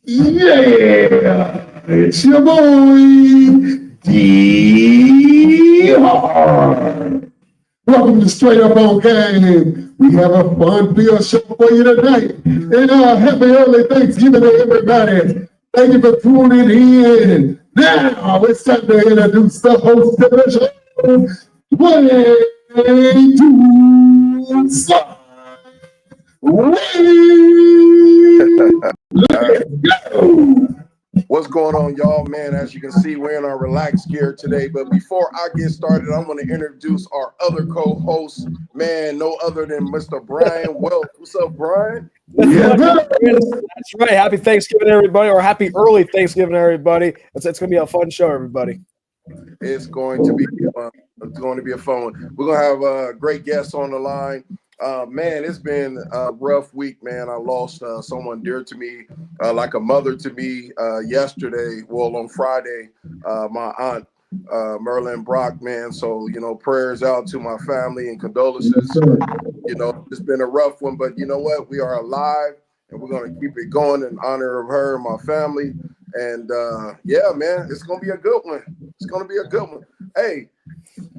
Yeah, it's your boy, D-Harv. Welcome to Straight Up on Game. We have a fun-filled show for you tonight. And happy early Thanksgiving to everybody. Thank you for tuning in. Now it's time to introduce the host of the show, Dwayne Let's go. What's going on, y'all? Man, as you can see, we're in our relaxed gear today. But before I get started, I'm going to introduce our other co-host, man, no other than Mr. Bryan Welch. What's up, Bryan? Yeah. That's right. Happy Thanksgiving, everybody, or happy early Thanksgiving, everybody. It's going to be a fun show, everybody. It's going to be fun. It's going to be a fun one. We're going to have great guests on the line. Man, it's been a rough week, man. I lost someone dear to me, like a mother to me yesterday, well, on Friday, my aunt, Merlin Brock, man. So, prayers out to my family and condolences. It's been a rough one, but you know what? We are alive, and we're going to keep it going in honor of her and my family. And, yeah, man, it's going to be a good one. It's going to be a good one. Hey,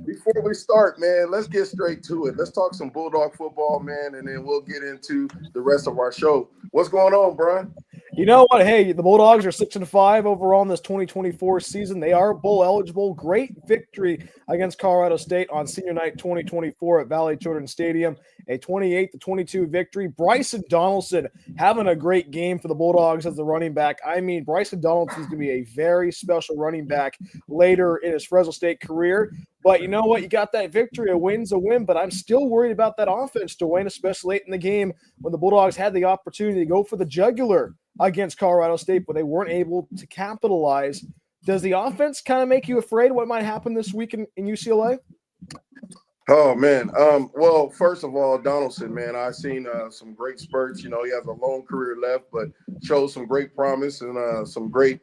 before we start, man, let's get straight to it. Let's talk some Bulldog football, man, and then we'll get into the rest of our show. What's going on, Bryan? You know what? Hey, the Bulldogs are 6-5 overall in this 2024 season. They are bowl eligible. Great victory against Colorado State on Senior Night 2024 at Valley Children's Stadium. A 28-22 victory. Bryson Donaldson having a great game for the Bulldogs as the running back. I mean, Bryson Donaldson is going to be a very special running back later in his Fresno State career. But you know what? You got that victory. A win's a win, but I'm still worried about that offense, Dwayne, especially late in the game when the Bulldogs had the opportunity to go for the jugular against Colorado State, but they weren't able to capitalize. Does the offense kind of make you afraid of what might happen this week in UCLA? Oh, man. Well, first of all, Donaldson, man, I've seen some great spurts. He has a long career left, but shows some great promise and some great,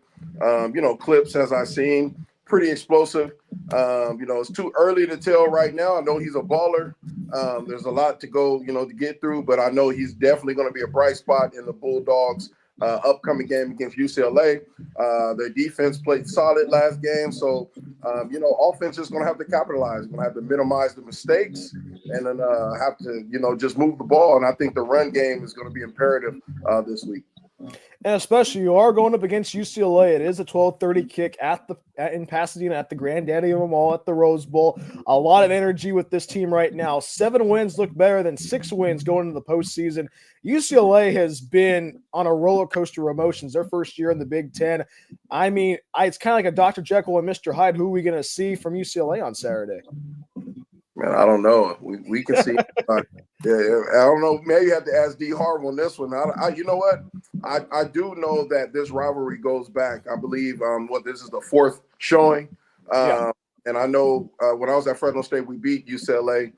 clips as I've seen. Pretty explosive. It's too early to tell right now. I know he's a baller. There's a lot to go, to get through, but I know he's definitely going to be a bright spot in the Bulldogs' upcoming game against UCLA. Their defense played solid last game, so offense is going to have to capitalize. Going to have to minimize the mistakes, and then have to just move the ball. And I think the run game is going to be imperative this week. And especially you are going up against UCLA. It is a 12:30 kick in Pasadena at the Granddaddy of them all at the Rose Bowl. A lot of energy with this team right now. 7 wins look better than 6 wins going into the postseason. UCLA has been on a roller coaster of emotions. Their first year in the Big Ten. I mean, it's kind of like a Dr. Jekyll and Mr. Hyde. Who are we going to see from UCLA on Saturday? Man, I don't know. We can see. Yeah, I don't know. Maybe you have to ask D-Harv on this one. You know what? I do know that this rivalry goes back. I believe this is the 4th showing. And I know when I was at Fresno State, we beat UCLA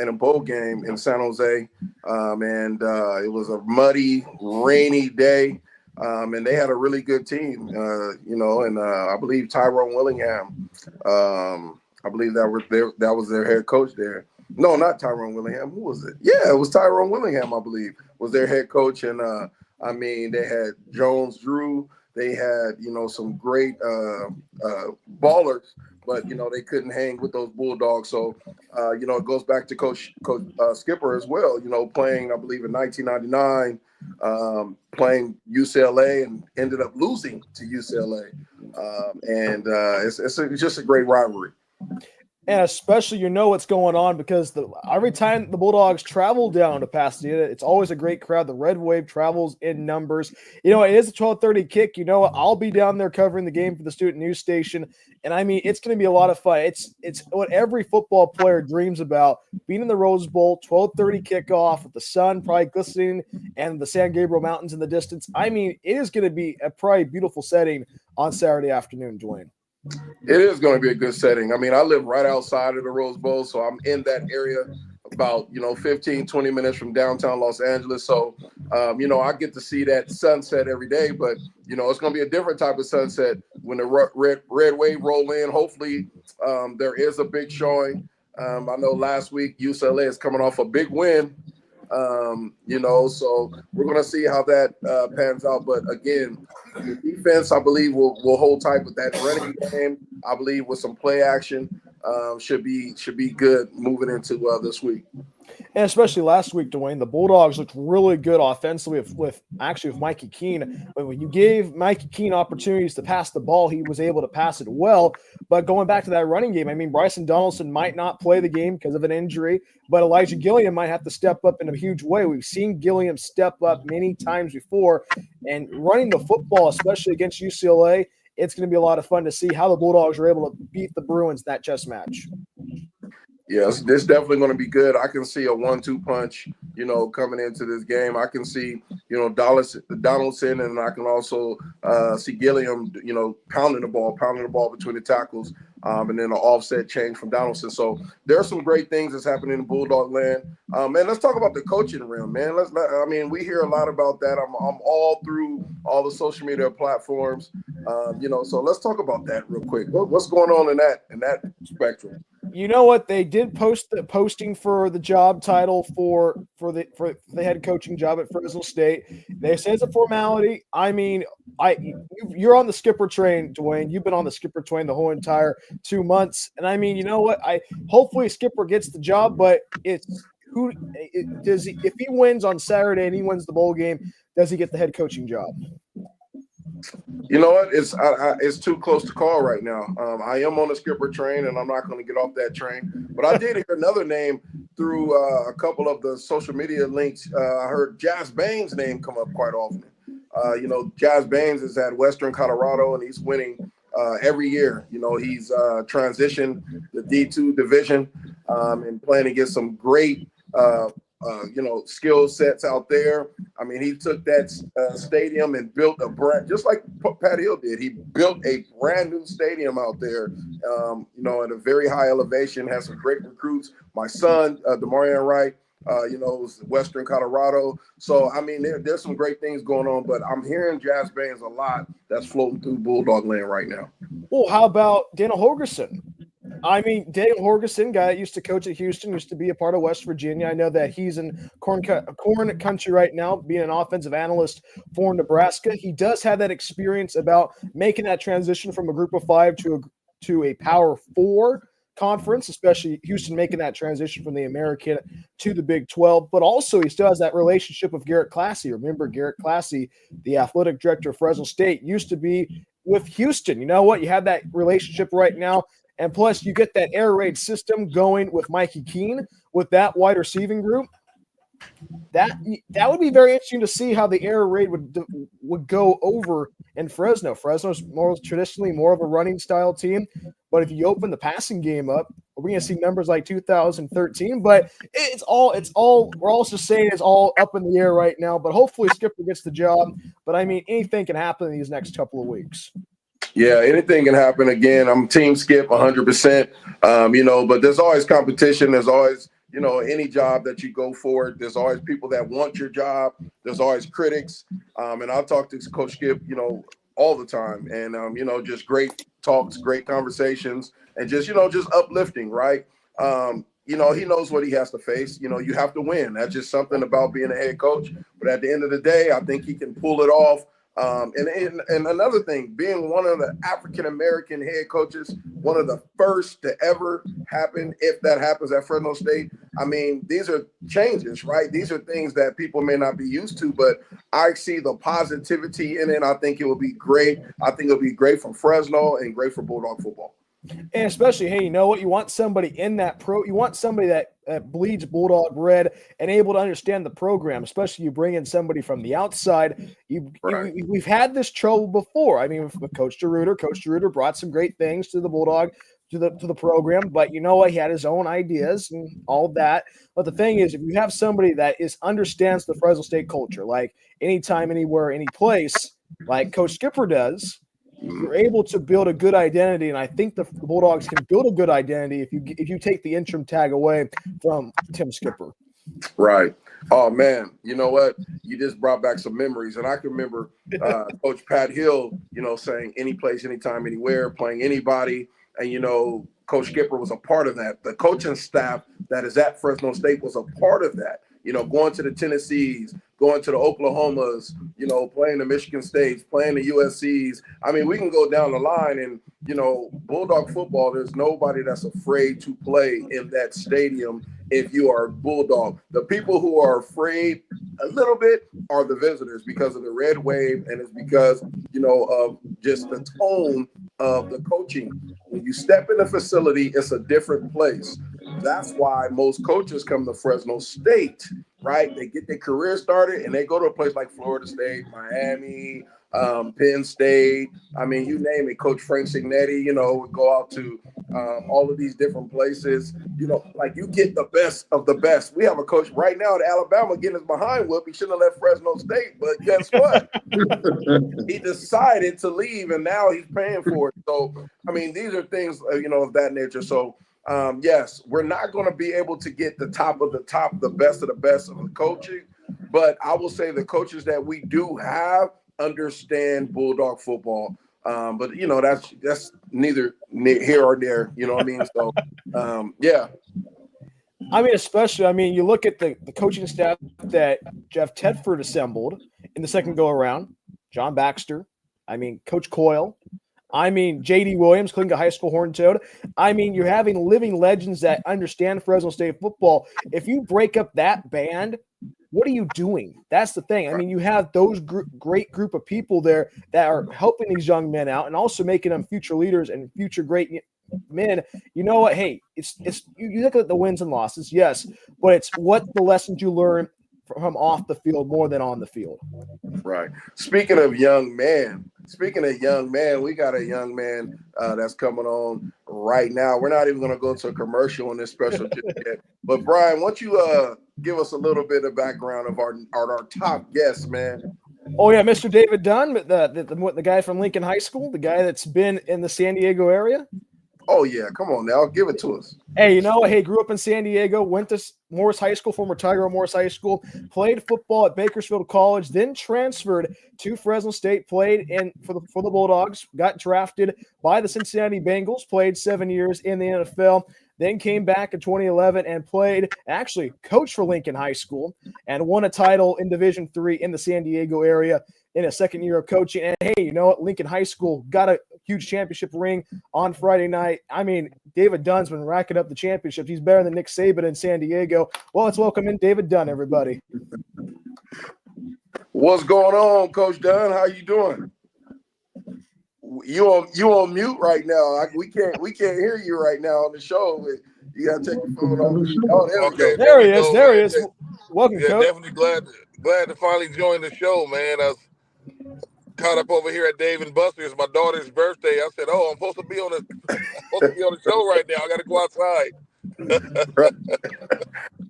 in a bowl game in San Jose. And it was a muddy, rainy day. And they had a really good team, and I believe Tyrone Willingham, I believe that was their head coach there. No, not Tyrone Willingham. Who was it? Yeah, it was Tyrone Willingham, I believe, was their head coach. And, they had Jones Drew. They had, some great ballers, but, they couldn't hang with those Bulldogs. So, it goes back to Coach Skipper as well, playing, I believe, in 1999, playing UCLA and ended up losing to UCLA. It's just a great rivalry. And especially, what's going on because every time the Bulldogs travel down to Pasadena, it's always a great crowd. The Red Wave travels in numbers. It is a 12:30 kick. I'll be down there covering the game for the student news station. And I mean, it's going to be a lot of fun. It's what every football player dreams about, being in the Rose Bowl, 12:30 kickoff with the sun probably glistening and the San Gabriel Mountains in the distance. I mean, it is going to be a probably beautiful setting on Saturday afternoon, Dwayne. It is going to be a good setting. I mean, I live right outside of the Rose Bowl, so I'm in that area about, 15, 20 minutes from downtown Los Angeles. So, I get to see that sunset every day, but, it's going to be a different type of sunset when the red wave roll in. Hopefully there is a big showing. I know last week UCLA is coming off a big win. So we're going to see how that pans out. But again, the defense, I believe, will hold tight with that running game. I believe with some play action, should be good moving into this week. And especially last week, Dwayne, the Bulldogs looked really good offensively with Mikey Keene. But when you gave Mikey Keene opportunities to pass the ball, he was able to pass it well. But going back to that running game, I mean, Bryson Donaldson might not play the game because of an injury, but Elijah Gilliam might have to step up in a huge way. We've seen Gilliam step up many times before, and running the football, especially against UCLA, it's going to be a lot of fun to see how the Bulldogs are able to beat the Bruins in that chess match. Yes, this definitely going to be good. I can see a 1-2 punch, coming into this game. I can see, Donaldson, and I can also see Gilliam, pounding the ball between the tackles, and then an offset change from Donaldson. So there are some great things that's happening in Bulldog land. Man, let's talk about the coaching realm, man. We hear a lot about that. I'm all through all the social media platforms, so let's talk about that real quick. What's going on in that spectrum? You know what? They did post the posting for the job title for the head coaching job at Fresno State. They say it's a formality. I mean, you're on the skipper train, Dwayne. You've been on the skipper train the whole entire 2 months. And I mean, you know what? Hopefully Skipper gets the job, but if he wins on Saturday and he wins the bowl game, does he get the head coaching job? You know what? It's too close to call right now. I am on the skipper train, and I'm not going to get off that train. But I did hear another name through a couple of the social media links. I heard Jazz Baines' name come up quite often. Jazz Baines is at Western Colorado, and he's winning every year. He's transitioned the D2 division and playing against some great skill sets out there. I mean, he took that stadium and built just like Pat Hill did. He built a brand new stadium out there, at a very high elevation, has some great recruits. My son, Dwayne Wright, Western Colorado. So, I mean, there's some great things going on, but I'm hearing Jazz Baines a lot that's floating through Bulldog land right now. Well, how about Daniel Holgerson? I mean, Daniel Holgerson, guy that used to coach at Houston, used to be a part of West Virginia. I know that he's in corn country right now, being an offensive analyst for Nebraska. He does have that experience about making that transition from a group of five to a Power Four conference, especially Houston making that transition from the American to the Big 12. But also, he still has that relationship with Garrett Classy. Remember, Garrett Classy, the athletic director of Fresno State, used to be with Houston. You know what? You have that relationship right now. And plus, you get that air raid system going with Mikey Keene with that wide receiving group. That would be very interesting to see how the air raid would go over in Fresno. Fresno's traditionally more of a running style team, but if you open the passing game up, we're going to see numbers like 2013. But it's all. We're also saying it's all up in the air right now. But hopefully, Skipper gets the job. But I mean, anything can happen in these next couple of weeks. Yeah, anything can happen. Again, I'm Team Skip 100%. But there's always competition. There's always, any job that you go for, there's always people that want your job. There's always critics. And I'll talk to Coach Skip, all the time. And, just great talks, great conversations, and just uplifting, right? He knows what he has to face. You have to win. That's just something about being a head coach. But at the end of the day, I think he can pull it off. And another thing, being one of the African-American head coaches, one of the first to ever happen, if that happens at Fresno State, I mean, these are changes, right? These are things that people may not be used to, but I see the positivity in it. I think it will be great. I think it'll be great for Fresno and great for Bulldog football. And especially, hey, you know what? You want somebody in that you want somebody that bleeds Bulldog red and able to understand the program, especially you bring in somebody from the outside. We've had this trouble before. I mean, with Coach DeRuiter. Coach DeRuiter brought some great things to the Bulldog, to the program, but you know what? He had his own ideas and all that. But the thing is, if you have somebody that understands the Fresno State culture, like anytime, anywhere, any place, like Coach Skipper does, you're able to build a good identity, and I think the Bulldogs can build a good identity if you take the interim tag away from Tim Skipper. Right. Oh, man. You know what? You just brought back some memories. And I can remember Coach Pat Hill, saying any place, anytime, anywhere, playing anybody. And, Coach Skipper was a part of that. The coaching staff that is at Fresno State was a part of that. Going to the Tennessees, going to the Oklahomas, playing the Michigan States, playing the USCs. I mean, we can go down the line and, Bulldog football, there's nobody that's afraid to play in that stadium if you are a Bulldog. The people who are afraid a little bit are the visitors because of the red wave, and it's because, of just the tone of the coaching. When you step in the facility, it's a different place. That's why most coaches come to Fresno State, right? They get their career started and they go to a place like Florida State, Miami, Penn State. I mean, you name it. Coach Frank Signetti, would go out to all of these different places. Like you get the best of the best. We have a coach right now at Alabama getting his behind whoop. He shouldn't have left Fresno State, but guess what? He decided to leave, and now he's paying for it. So, I mean, these are things, of that nature. So, yes, we're not going to be able to get the top of the top, the best of the coaching, but I will say the coaches that we do have understand Bulldog football. But that's neither here or there. You know what I mean? So, yeah. I mean, especially, you look at the coaching staff that Jeff Tedford assembled in the second go around. John Baxter. Coach Coyle. J.D. Williams, Clinton High School Horned Toad. You're having living legends that understand Fresno State football. If you break up that band, what are you doing? That's the thing. You have those great group of people there that are helping these young men out and also making them future leaders and future great men. You know what? Hey, it's you look at the wins and losses, yes, but it's what the lessons you learn from off the field more than on the field. Right. Speaking of young man, we got a young man that's coming on right now. We're not even going to go to a commercial on this special yet. But Bryan, why don't you give us a little bit of background of our top guest, man? Oh yeah, Mr. David Dunn, the guy from Lincoln High School, the guy that's been in the San Diego area. Oh yeah, come on now, give it to us. Hey, grew up in San Diego, went to Morris High School, former Tiger Morris High School, played football at Bakersfield College, then transferred to Fresno State, played for the Bulldogs, got drafted by the Cincinnati Bengals, played 7 years in the NFL, then came back in 2011 and coached for Lincoln High School and won a title in Division III in the San Diego area in a second year of coaching. And hey, you know what? Lincoln High School got a huge championship ring on Friday night. David Dunn's been racking up the championships. He's better than Nick Saban in San Diego. Well, let's welcome in David Dunn, everybody. What's going on, Coach Dunn? How you doing? You on mute right now. We can't hear you right now on the show. You gotta take your phone off. Oh, there we go. There he is. There he is. Welcome, Coach. Definitely glad to finally join the show, man. I was caught up over here at Dave and Buster's. My daughter's birthday. I said, "Oh, I'm supposed to be on the show right now. I got to go outside."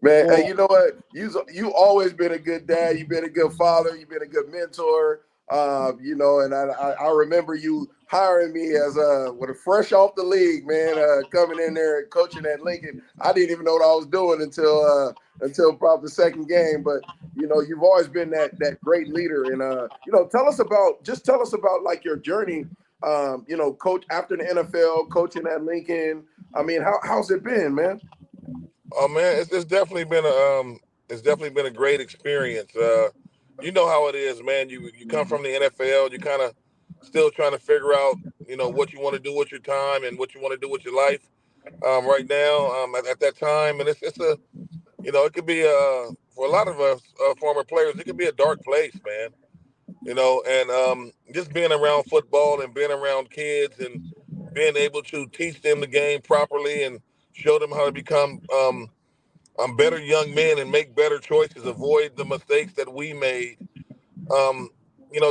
Man, hey, you know what? You always been a good dad. You've been a good father. You've been a good mentor. And I remember you hiring me as fresh off the league, man, coming in there and coaching at Lincoln. I didn't even know what I was doing until probably the second game. But you've always been that great leader. And tell us about like your journey. Coach after the NFL, coaching at Lincoln. How's it been, man? Oh man, it's definitely been a great experience. You know how it is, man. You come from the NFL, you kind of still trying to figure out, what you want to do with your time and what you want to do with your life. Right now, at that time, and it's it could be for a lot of us former players, it could be a dark place, man. And just being around football and being around kids and being able to teach them the game properly and show them how to become better young men and make better choices, avoid the mistakes that we made.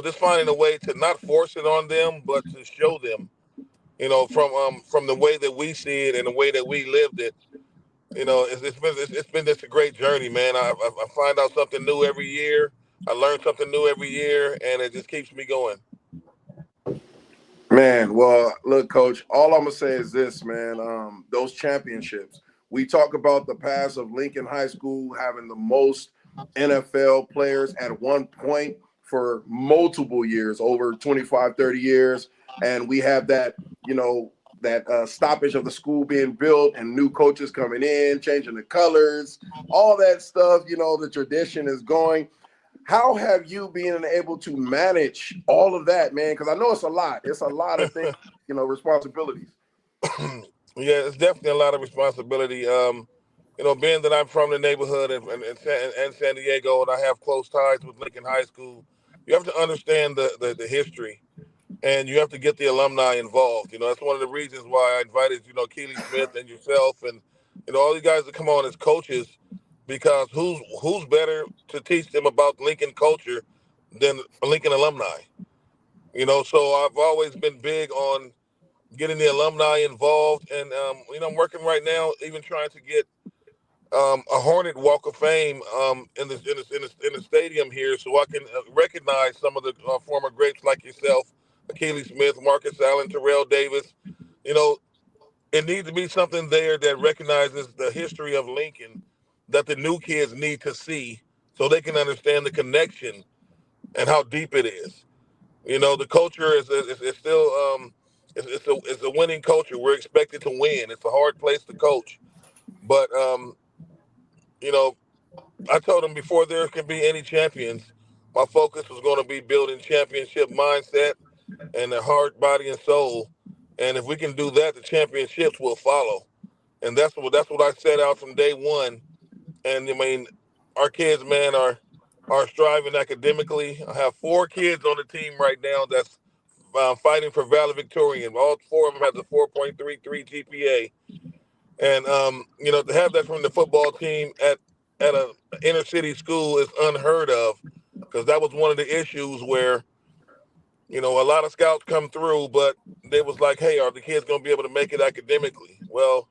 Just finding a way to not force it on them, but to show them, from the way that we see it and the way that we lived it. It's been just a great journey, man. I find out something new every year. I learn something new every year, and it just keeps me going. Man, well, look, Coach, all I'm going to say is this, man, those championships. We talk about the past of Lincoln High School having the most NFL players at one point for multiple years, over 25, 30 years. And we have that, stoppage of the school being built and new coaches coming in, changing the colors, all that stuff, the tradition is going. How have you been able to manage all of that, man? Because I know it's a lot. It's a lot of things, responsibilities. Yeah, it's definitely a lot of responsibility. Being that I'm from the neighborhood and San Diego, and I have close ties with Lincoln High School, you have to understand the history, and you have to get the alumni involved. That's one of the reasons why I invited, Keely Smith and yourself and, all these guys to come on as coaches, because who's better to teach them about Lincoln culture than Lincoln alumni? So I've always been big on getting the alumni involved, and I'm working right now, even trying to get a Hornet Walk of Fame in the stadium here, so I can recognize some of the former greats like yourself, Keely Smith, Marcus Allen, Terrell Davis. It needs to be something there that recognizes the history of Lincoln that the new kids need to see, so they can understand the connection and how deep it is. The culture is still it's a winning culture. We're expected to win. It's a hard place to coach, but you know, I told them before there can be any champions, my focus was going to be building championship mindset and the heart, body, and soul. And if we can do that, the championships will follow. And that's what I set out from day one. And I mean, our kids, man, are striving academically. I have 4 kids on the team right now that's fighting for valedictorian. All 4 of them have the 4.33 GPA. And to have that from the football team at a inner city school is unheard of, because that was one of the issues where a lot of scouts come through, but they was like, hey, are the kids going to be able to make it academically? Well,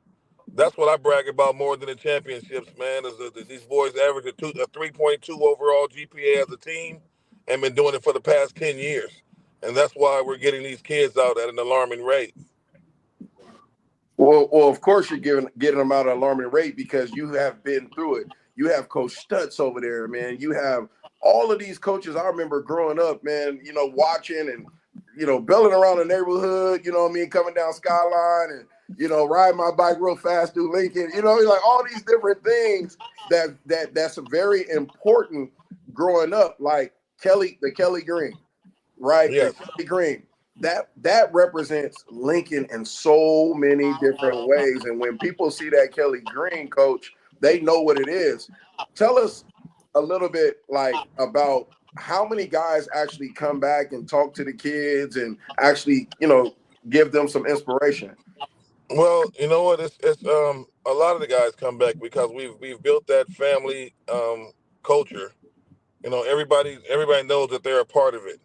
that's what I brag about more than the championships, man, is that these boys average a 3.2 overall GPA as a team and been doing it for the past 10 years. And that's why we're getting these kids out at an alarming rate. Well, of course you're getting them out at an alarming rate because you have been through it. You have Coach Stutz over there, man. You have all of these coaches. I remember growing up, man, watching and, belling around the neighborhood, coming down Skyline and, riding my bike real fast through Lincoln, like all these different things that's very important growing up, like the Kelly Green, right? Yes. The Kelly Green. That represents Lincoln in so many different ways. And when people see that Kelly Green, coach, they know what it is. Tell us a little bit about how many guys actually come back and talk to the kids and actually, give them some inspiration. Well, you know what? It's a lot of the guys come back because we've built that family culture. Everybody knows that they're a part of it.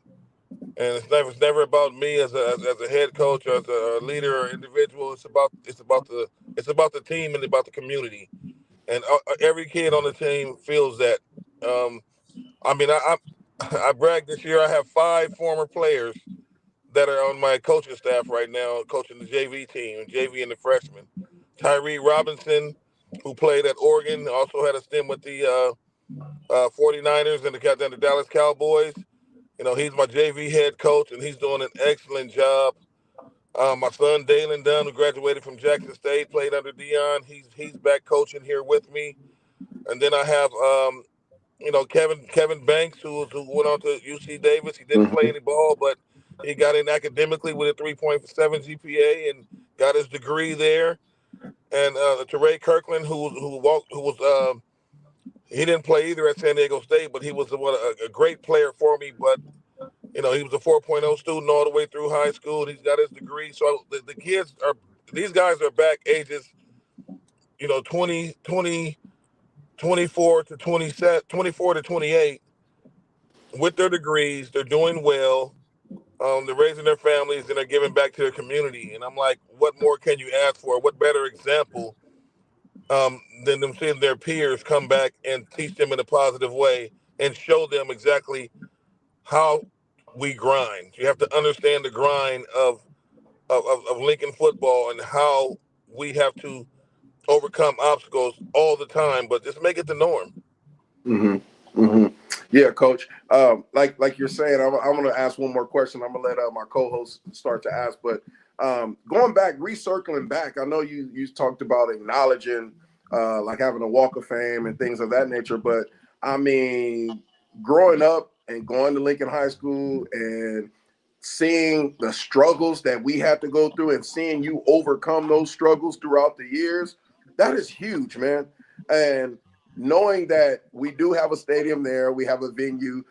And it's never about me as a head coach or as a leader or individual. It's about the team and about the community. And every kid on the team feels that. I brag this year. I have 5 former players that are on my coaching staff right now, coaching the JV team, JV and the freshmen. Tyree Robinson, who played at Oregon, also had a stint with the 49ers and the Dallas Cowboys. He's my JV head coach, and he's doing an excellent job. My son, Dalen Dunn, who graduated from Jackson State, played under Dion. He's back coaching here with me. And then I have, Kevin Banks, who went on to UC Davis. He didn't play any ball, but he got in academically with a 3.7 GPA and got his degree there. And Teray Kirkland, who was he didn't play either at San Diego State, but he was a great player for me. But he was a 4.0 student all the way through high school, and he's got his degree. So these guys are back ages, 24 to 27, 24 to 28 with their degrees. They're doing well. They're raising their families and they're giving back to their community. And I'm like, what more can you ask for? What better example than them seeing their peers come back and teach them in a positive way and show them exactly how we grind. You have to understand the grind of Lincoln football and how we have to overcome obstacles all the time, but just make it the norm. Mm-hmm. Mm-hmm. Yeah, coach. Like you're saying, I'm going to ask one more question. I'm going to let my co-host start to ask, but Going back, recircling back, I know you talked about acknowledging like having a walk of fame and things of that nature, but I mean, growing up and going to Lincoln High School and seeing the struggles that we had to go through and seeing you overcome those struggles throughout the years, that is huge, man. And knowing that we do have a stadium there, we have a venue.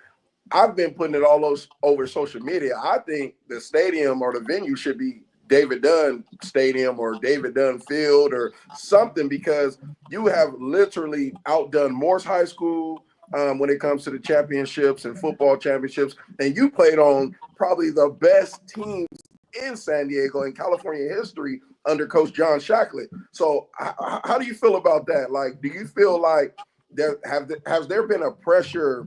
I've been putting it all over social media. I think the stadium or the venue should be David Dunn Stadium or David Dunn Field or something, because you have literally outdone Morse High School when it comes to the championships and football championships. And you played on probably the best teams in San Diego in California history under Coach John Shacklett. So how do you feel about that? Like, do you feel like has there been a pressure,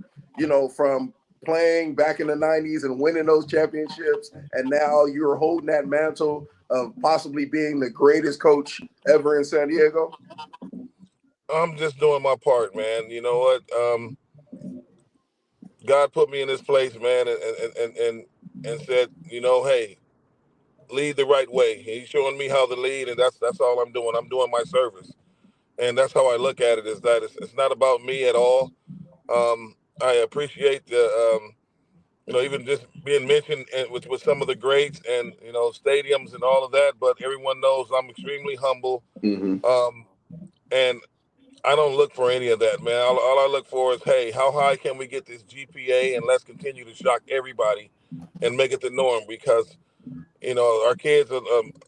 from playing back in the 90s and winning those championships, and now you're holding that mantle of possibly being the greatest coach ever in San Diego? I'm just doing my part, man. You know what? God put me in this place, man, and said, hey, lead the right way. He's showing me how to lead, and that's all I'm doing. I'm doing my service, and that's how I look at it. Is that it's not about me at all. I appreciate the even just being mentioned with some of the greats and stadiums and all of that. But everyone knows I'm extremely humble, and I don't look for any of that, man. All I look for is, hey, how high can we get this GPA, and let's continue to shock everybody and make it the norm, because our kids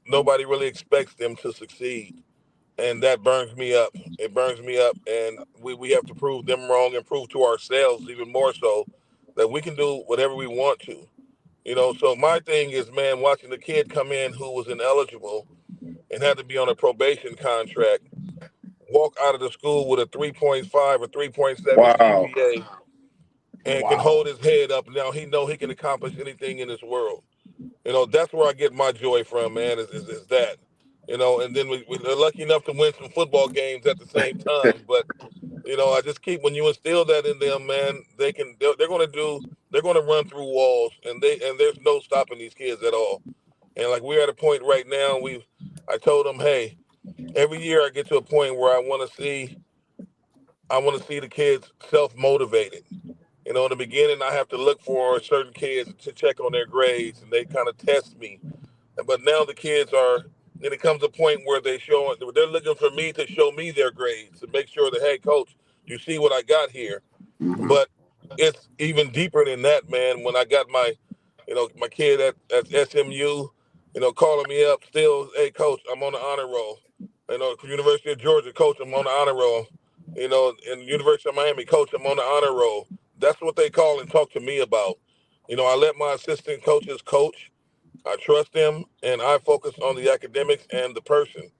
nobody really expects them to succeed, and that burns me up. It burns me up, and we have to prove them wrong and prove to ourselves even more so that we can do whatever we want to. So my thing is, man, watching the kid come in who was ineligible and had to be on a probation contract, walk out of the school with a 3.5 or 3.7 Wow. GPA and can hold his head up. Now he know he can accomplish anything in this world. That's where I get my joy from, man, is that. And then we're lucky enough to win some football games at the same time. But, I just when you instill that in them, man, they're going to run through walls, and there's no stopping these kids at all. And like, we're at a point right now, I told them, hey, every year I get to a point where I want to see the kids self-motivated. In the beginning, I have to look for certain kids to check on their grades, and they kind of test me. But now the kids then it comes a point where they're looking for me to show me their grades to make sure that, hey, coach, you see what I got here. But it's even deeper than that, man. When I got my kid at SMU, calling me up still, hey, coach, I'm on the honor roll. University of Georgia, coach, I'm on the honor roll. And University of Miami, coach, I'm on the honor roll. That's what they call and talk to me about. I let my assistant coaches coach. I trust them, and I focus on the academics and the person.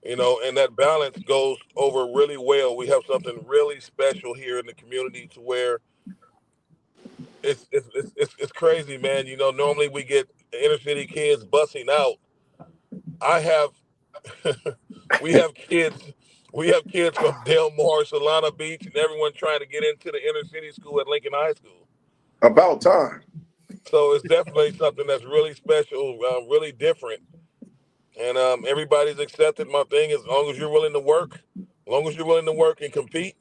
And that balance goes over really well. We have something really special here in the community to where it's crazy, man. Normally we get inner city kids busing out. We have kids from Del Mar, Solana Beach, and everyone trying to get into the inner city school at Lincoln High School. About time. So it's definitely something that's really special, really different. And everybody's accepted. My thing is, as long as you're willing to work, and compete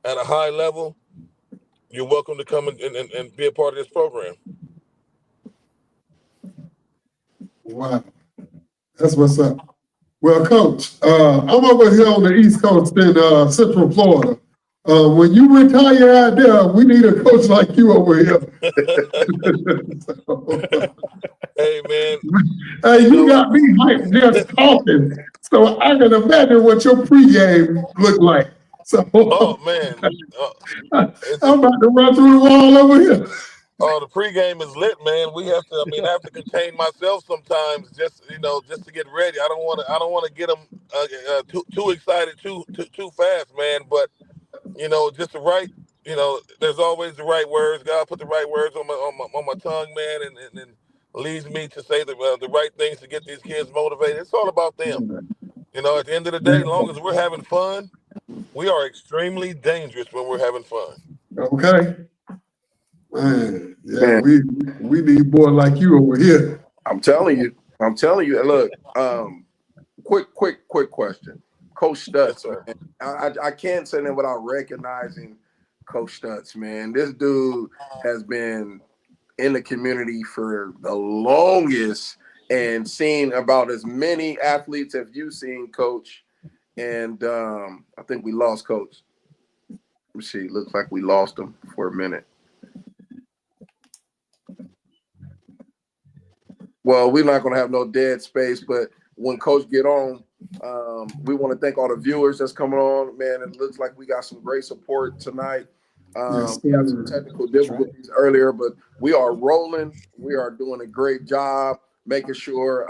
at a high level, you're welcome to come and be a part of this program. Wow. That's what's up. Well, Coach, I'm over here on the East Coast in Central Florida. When you retire out there, we need a coach like you over here. Hey, man. Hey, you got me hyped just talking. So I can imagine what your pregame looked like. So, oh, man. I'm about to run through the wall over here. Oh, the pregame is lit, man. We have to. I have to contain myself sometimes, just to get ready. I don't want to get them too excited too fast, man. But just the right. There's always the right words. God put the right words on my tongue, man, and leads me to say the right things to get these kids motivated. It's all about them. At the end of the day, as long as we're having fun, we are extremely dangerous when we're having fun. Okay. Man, yeah, we need more like you over here. I'm telling you. I'm telling you, look, quick question. Coach Yes, Stutz, sir. man. I can't say that without recognizing Coach Stutz, man. This dude has been in the community for the longest and seen about as many athletes as you've seen, Coach. And I think we lost Coach. Let me see. Looks like we lost him for a minute. Well, we're not going to have no dead space, but when Coach get on, we want to thank all the viewers that's coming on. Man, it looks like we got some great support tonight. Yes, We had some technical difficulties earlier, but we are rolling. We are doing a great job making sure,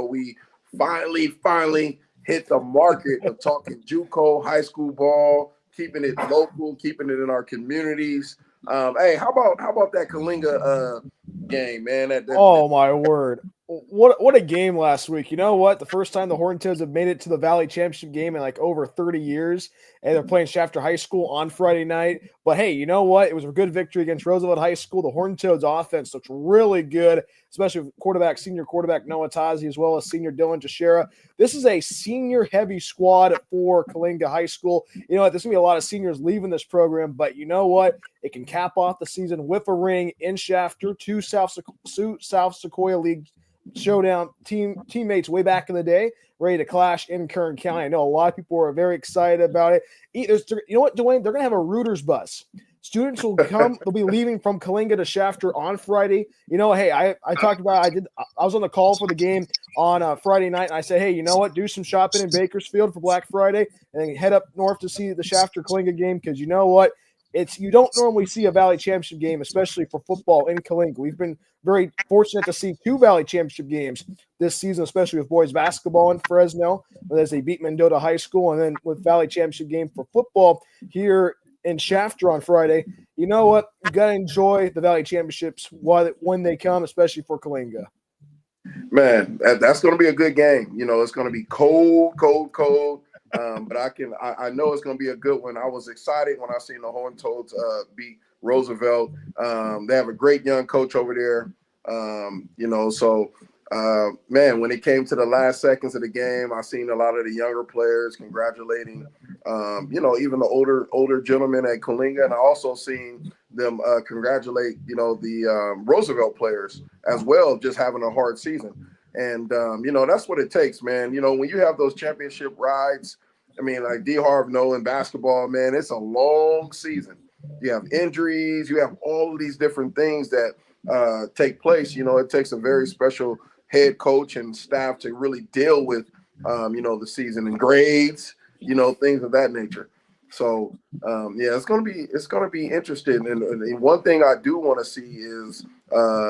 we finally hit the market of talking JUCO high school ball, keeping it local, keeping it in our communities. Hey, how about that Kalinga game, man? Oh my word. What a game last week. You know what? The first time the Horned Toads have made it to the Valley Championship game in like over 30 years, and they're playing Shafter High School on Friday night. But hey, you know what? It was a good victory against Roosevelt High School. The Horned Toads offense looks really good, especially with senior quarterback Noah Tazi, as well as senior Dylan Teixeira. This is a senior-heavy squad for Kalinga High School. You know what? There's going to be a lot of seniors leaving this program, but you know what? It can cap off the season with a ring in Shafter, two South Sequoia League showdown teammates way back in the day, ready to clash in Kern County. I know a lot of people are very excited about it. You know what, Dwayne? They're going to have a Rooters bus. Students will come. They'll be leaving from Kalinga to Shafter on Friday. You know, hey, I talked about. I was on the call for the game on Friday night, and I said, hey, you know what? Do some shopping in Bakersfield for Black Friday, and then head up north to see the Shafter Kalinga game, because you know what? You don't normally see a Valley Championship game, especially for football in Kalinga. We've been very fortunate to see two Valley Championship games this season, especially with boys basketball in Fresno, as they beat Mendota High School, and then with Valley Championship game for football here in Shafter on Friday. You know what? You got to enjoy the Valley Championships when they come, especially for Kalinga. Man, that's going to be a good game. You know, it's going to be cold. But I know it's going to be a good one. I was excited when I seen the Horned Toads beat Roosevelt. They have a great young coach over there. Man, when it came to the last seconds of the game, I seen a lot of the younger players congratulating, even the older gentlemen at Kalinga, and I also seen them congratulate, the Roosevelt players as well, just having a hard season. And, that's what it takes, man. You know, when you have those championship rides, I mean, like D. Harv know in basketball, man, it's a long season. You have injuries, you have all of these different things that take place. You know, it takes a very special head coach and staff to really deal with, the season and grades, things of that nature. So, it's gonna be interesting. And one thing I do want to see is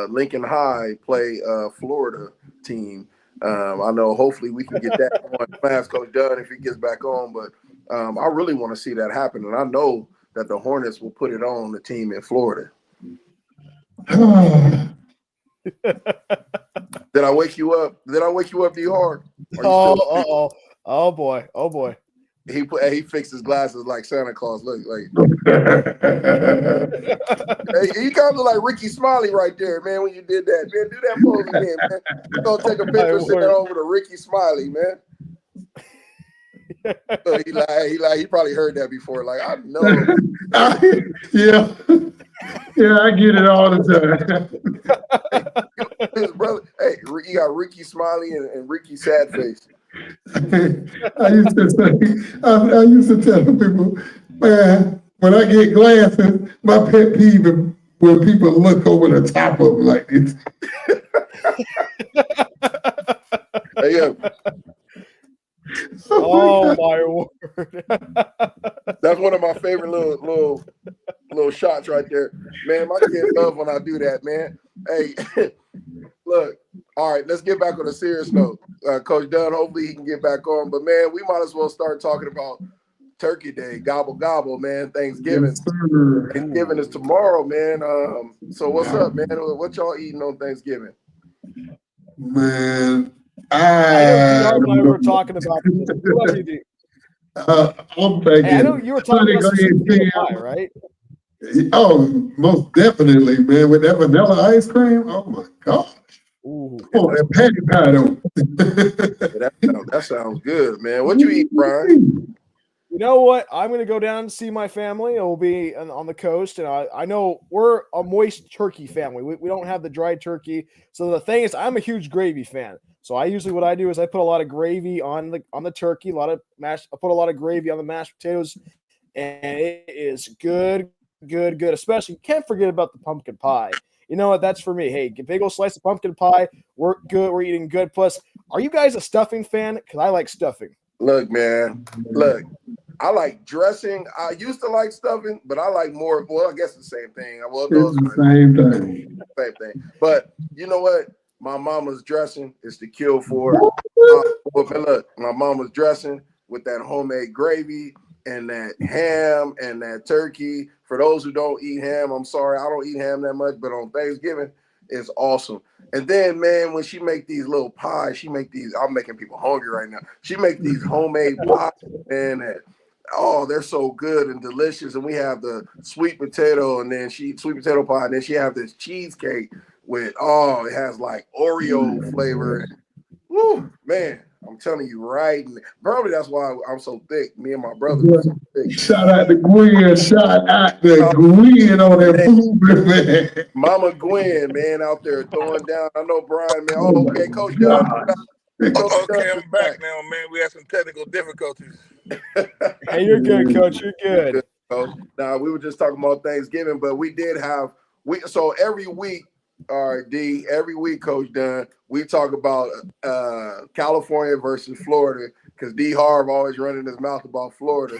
Lincoln High play Florida team. I know hopefully we can get that going. Ask Coach Dunn if he gets back on, but I really want to see that happen. And I know that the Hornets will put it on the team in Florida. Did I wake you up? D. Hard? Oh boy. He fixed his glasses like Santa Claus. Look like hey, he kind of look like Ricky Smiley right there, man. When you did that, man, do that pose again, man. We're gonna take a picture, send it over to Ricky Smiley, man. So he probably heard that before. Like, I know. Yeah, I get it all the time. His brother, hey, you got Ricky Smiley and Ricky Sadface. I used to tell people, man, when I get glasses, my pet peeve is when people look over the top of them like this. Hey, oh my word! That's one of my favorite little shots right there, man. My kids love when I do that, man. Hey, look. All right, let's get back on a serious note. Coach Dunn, hopefully he can get back on. But man, we might as well start talking about Turkey Day, gobble gobble, man. Thanksgiving. Yes, Thanksgiving is tomorrow, man. So what's up, man? What y'all eating on Thanksgiving? Man, I know you were talking about this. What else you do? I'm thinking. Hey, I know you were talking about some pie, right? Oh, most definitely, man. With that vanilla ice cream, oh my gosh. Ooh. Oh, that patty pie though. That sounds good, man. What you eat, Brian? You know what? I'm going to go down and see my family. It will be on the coast. And I know we're a moist turkey family. We don't have the dry turkey. So the thing is, I'm a huge gravy fan. So what I do is I put a lot of gravy on the turkey, I put a lot of gravy on the mashed potatoes, and it is good, good, good. Especially, you can't forget about the pumpkin pie. You know what? That's for me. Hey, a big old slice of pumpkin pie. We're good. We're eating good. Plus, are you guys a stuffing fan? Because I like stuffing. Look, man. Look, I like dressing. I used to like stuffing, but I like more. Well, I guess the same thing. Well, no, It's the same thing. same thing. But you know what? My mama's dressing is to kill for. Look, my mama's dressing with that homemade gravy and that ham and that turkey. For those who don't eat ham, I'm sorry, I don't eat ham that much, but on Thanksgiving, it's awesome. And then, man, when she make these little pies, I'm making people hungry right now. She make these homemade pies, man, they're so good and delicious. And we have the sweet potato pie, and then she have this cheesecake with, it has like Oreo flavor. Woo, man, I'm telling you right. And probably that's why I'm so thick. Me and my brother are so thick. Shout out to Gwen. Shout out to Gwen on that food, man. Mama Gwen, man, out there throwing down. I know Brian, man. Oh, okay, Coach Dunn. Okay, I'm back now, man. We had some technical difficulties. Hey, you're good, Coach. You're good. Now, we were just talking about Thanksgiving, but we did have so every week, D, every week, Coach Dunn, we talk about California versus Florida because D Harv always running his mouth about Florida.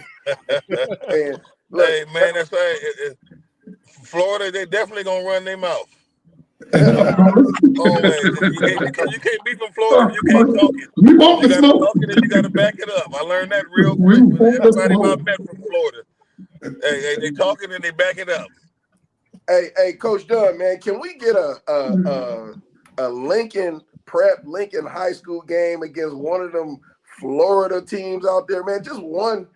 And look, hey, man, that's right. Florida, they definitely gonna run their mouth. Always. You can't be from Florida if you can't talk it. You want You the gotta smoke? talk it and you gotta back it up. I learned that real quick with everybody I met from Florida. Hey, they talk it and they back it up. Hey, Coach Dunn, man, can we get a Lincoln High School game against one of them Florida teams out there, man? Just one,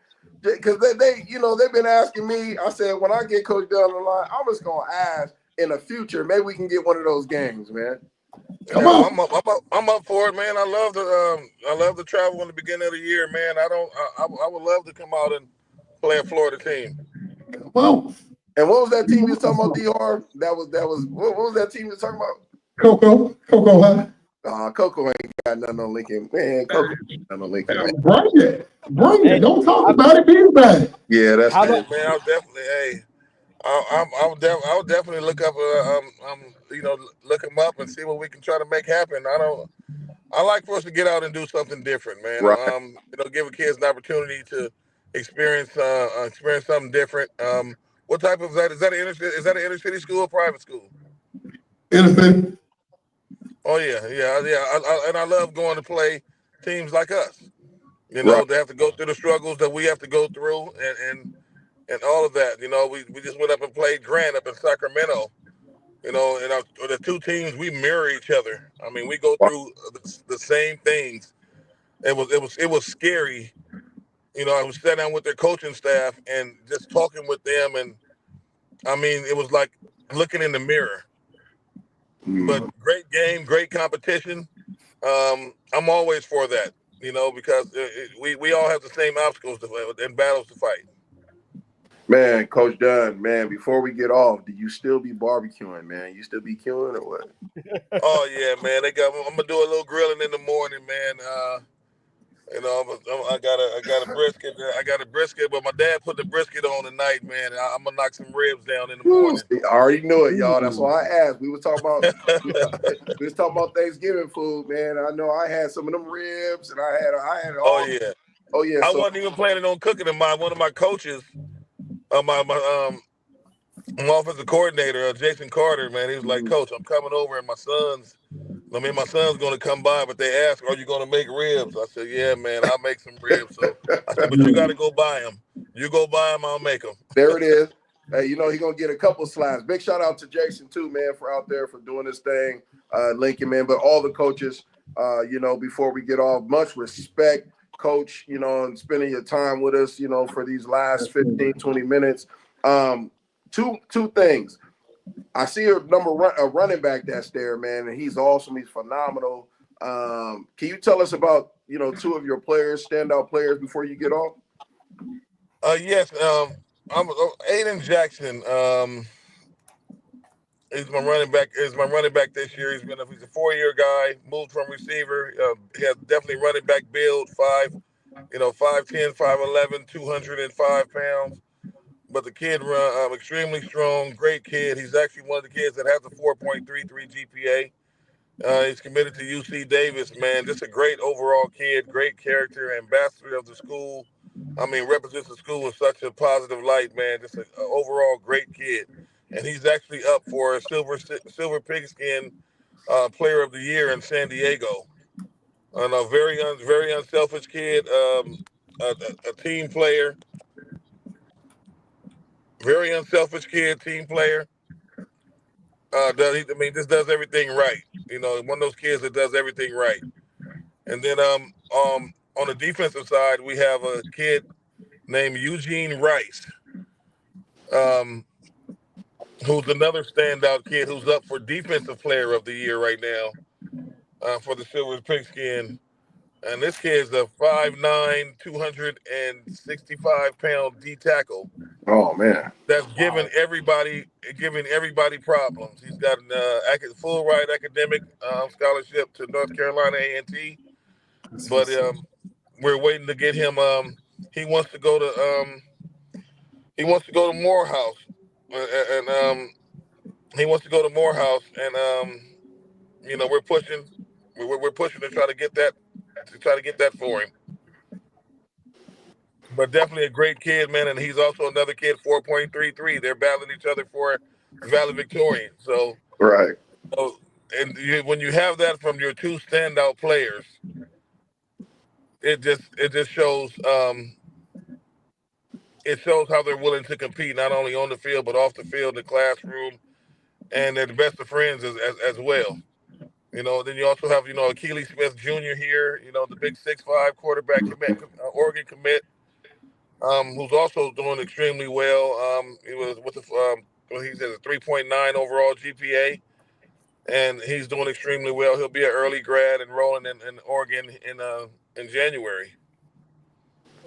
because they've been asking me. I said when I get Coach Dunn on the line, I'm just gonna ask in the future. Maybe we can get one of those games, man. Come on. I'm up for it, man. I love to travel in the beginning of the year, man. I would love to come out and play a Florida team. Come on. And what was that team you was talking about, DR? What was that team you was talking about? Coco, huh? Coco ain't got nothing on Lincoln. Man, Coco ain't got nothing on Lincoln. Man. Bring it. Don't talk about it, be about it. Yeah, that's it. Man, I'll definitely, I'll definitely look up, look them up and see what we can try to make happen. I like for us to get out and do something different, man. Right. Give kids an opportunity to experience something different. What type of that is that an inner city school or private school? Inner city. Oh yeah. I love going to play teams like us. They have to go through the struggles that we have to go through, and all of that. We just went up and played Grant up in Sacramento. And the two teams, we mirror each other. I mean, we go through the same things. It was scary. I was sitting down with their coaching staff and just talking with them, and I mean, it was like looking in the mirror. But great game, great competition. I'm always for that, because we all have the same obstacles and battles to fight. Man, Coach Dunn, man, before we get off, do you still be barbecuing, man? You still be queuing or what? Oh yeah, man. I'm gonna do a little grilling in the morning, man. I got a brisket. I got a brisket, but my dad put the brisket on tonight, man. I'm gonna knock some ribs down in the morning. I already knew it, y'all. That's why I asked. We was talking about Thanksgiving food, man. I know I had some of them ribs, and I had all. Oh yeah. I wasn't even planning on cooking them. One of my coaches, my offensive coordinator, Jason Carter, man, he was like, "Coach, I'm coming over, and my son's going to come by, but they asked, are you going to make ribs?" I said, "Yeah, man, I'll make some ribs." So I said, "But you got to go buy them. You go buy them, I'll make them." There it is. Hey, he's going to get a couple slaps. Big shout out to Jason, too, man, for out there for doing this thing, Lincoln, man. But all the coaches, before we get off, much respect, Coach, and spending your time with us, for these last 15, 20 minutes. Two things. I see a running back that's there, man, and he's awesome. He's phenomenal. Can you tell us about, two of your players, standout players, before you get off? Yes. I'm Aiden Jackson. He's my running back. Is my running back this year. He's a 4-year guy. Moved from receiver. He has definitely running back build. 5'10", 5'11", 205 pounds. But the kid run extremely strong. Great kid. He's actually one of the kids that has a 4.33 GPA. He's committed to UC Davis, man. Just a great overall kid, great character, ambassador of the school. I mean, represents the school in such a positive light, man. Just an overall great kid. And he's actually up for a silver pigskin player of the year in San Diego. And a very unselfish kid, a team player. Very unselfish kid, team player. Just does everything right. One of those kids that does everything right. And then on the defensive side, we have a kid named Eugene Rice, who's another standout kid who's up for defensive player of the year right now for the Silver Pigskin. And this kid's a 5'9", 265-pound D tackle. Oh man, That's giving everybody problems. He's got a full ride academic scholarship to North Carolina A&T, but we're waiting to get him. He wants to go to Morehouse, and he wants to go to Morehouse, and we're pushing to try to get that for him. But definitely a great kid, man, and he's also another kid, 4.33. They're battling each other for valedictorian. So, right. When you have that from your two standout players, it just shows how they're willing to compete, not only on the field but off the field, the classroom, and they're the best of friends as well. Then you also have Akili Smith Jr. here, the big 6'5" quarterback commit, Oregon commit. Who's also doing extremely well. He was he's at a 3.9 overall GPA, and he's doing extremely well. He'll be an early grad enrolling in Oregon in January.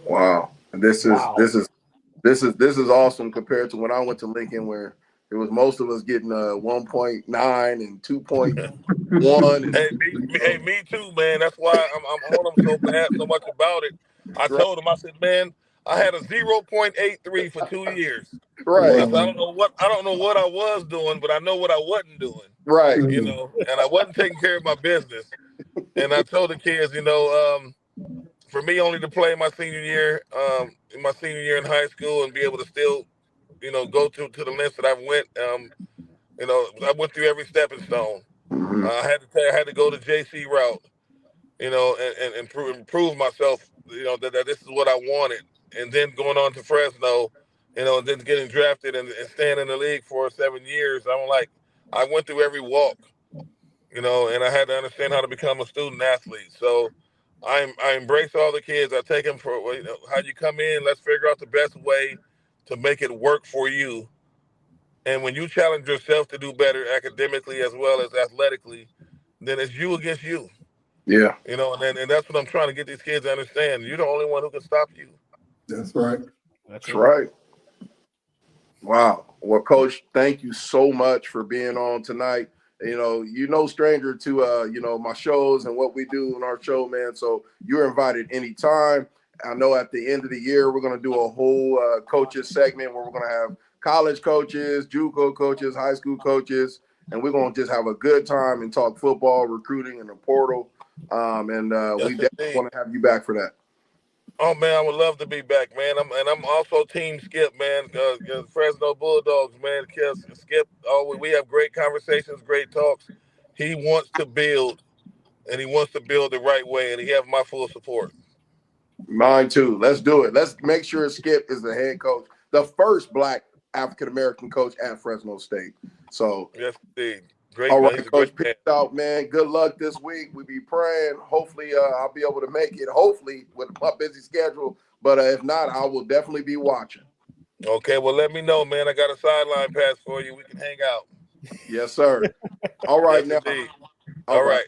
Wow, this is awesome compared to when I went to Lincoln, where it was most of us getting 1.9 and 2.1. Hey, me too, man. That's why I'm on him so much about it. I told him, I said, man, I had a 0.83 for 2 years. Right. I said, I don't know what I was doing, but I know what I wasn't doing. Right. And I wasn't taking care of my business. And I told the kids, for me only to play my senior year in high school and be able to still, go to the lengths that I went. I went through every stepping stone. Mm-hmm. I had to go the JC route, and prove myself, that this is what I wanted. And then going on to Fresno, and then getting drafted and staying in the league for 7 years. I went through every walk, and I had to understand how to become a student athlete. So I embrace all the kids. I take them for how you come in. Let's figure out the best way to make it work for you. And when you challenge yourself to do better academically as well as athletically, then it's you against you. Yeah. And that's what I'm trying to get these kids to understand. You're the only one who can stop you. That's right. That's right. Wow. Well, Coach, thank you so much for being on tonight. Stranger to my shows and what we do in our show, man. So you're invited anytime. I know at the end of the year we're going to do a whole coaches segment where we're going to have college coaches, JUCO coaches, high school coaches, and we're going to just have a good time and talk football, recruiting, and the portal. We definitely want to have you back for that. Oh man, I would love to be back, man. I'm also Team Skip, man. Fresno Bulldogs, man. Skip, we have great conversations, great talks. He wants to build, and he wants to build the right way, and he has my full support. Mine too. Let's do it. Let's make sure Skip is the head coach, the first Black African American coach at Fresno State. So yes, indeed. Great. All right, Coach, peace out, man. Good luck this week. We be praying. Hopefully, I'll be able to make it. Hopefully, with my busy schedule. But if not, I will definitely be watching. Okay, well, let me know, man. I got a sideline pass for you. We can hang out. Yes, sir. All right, Yes, now. indeed. All right.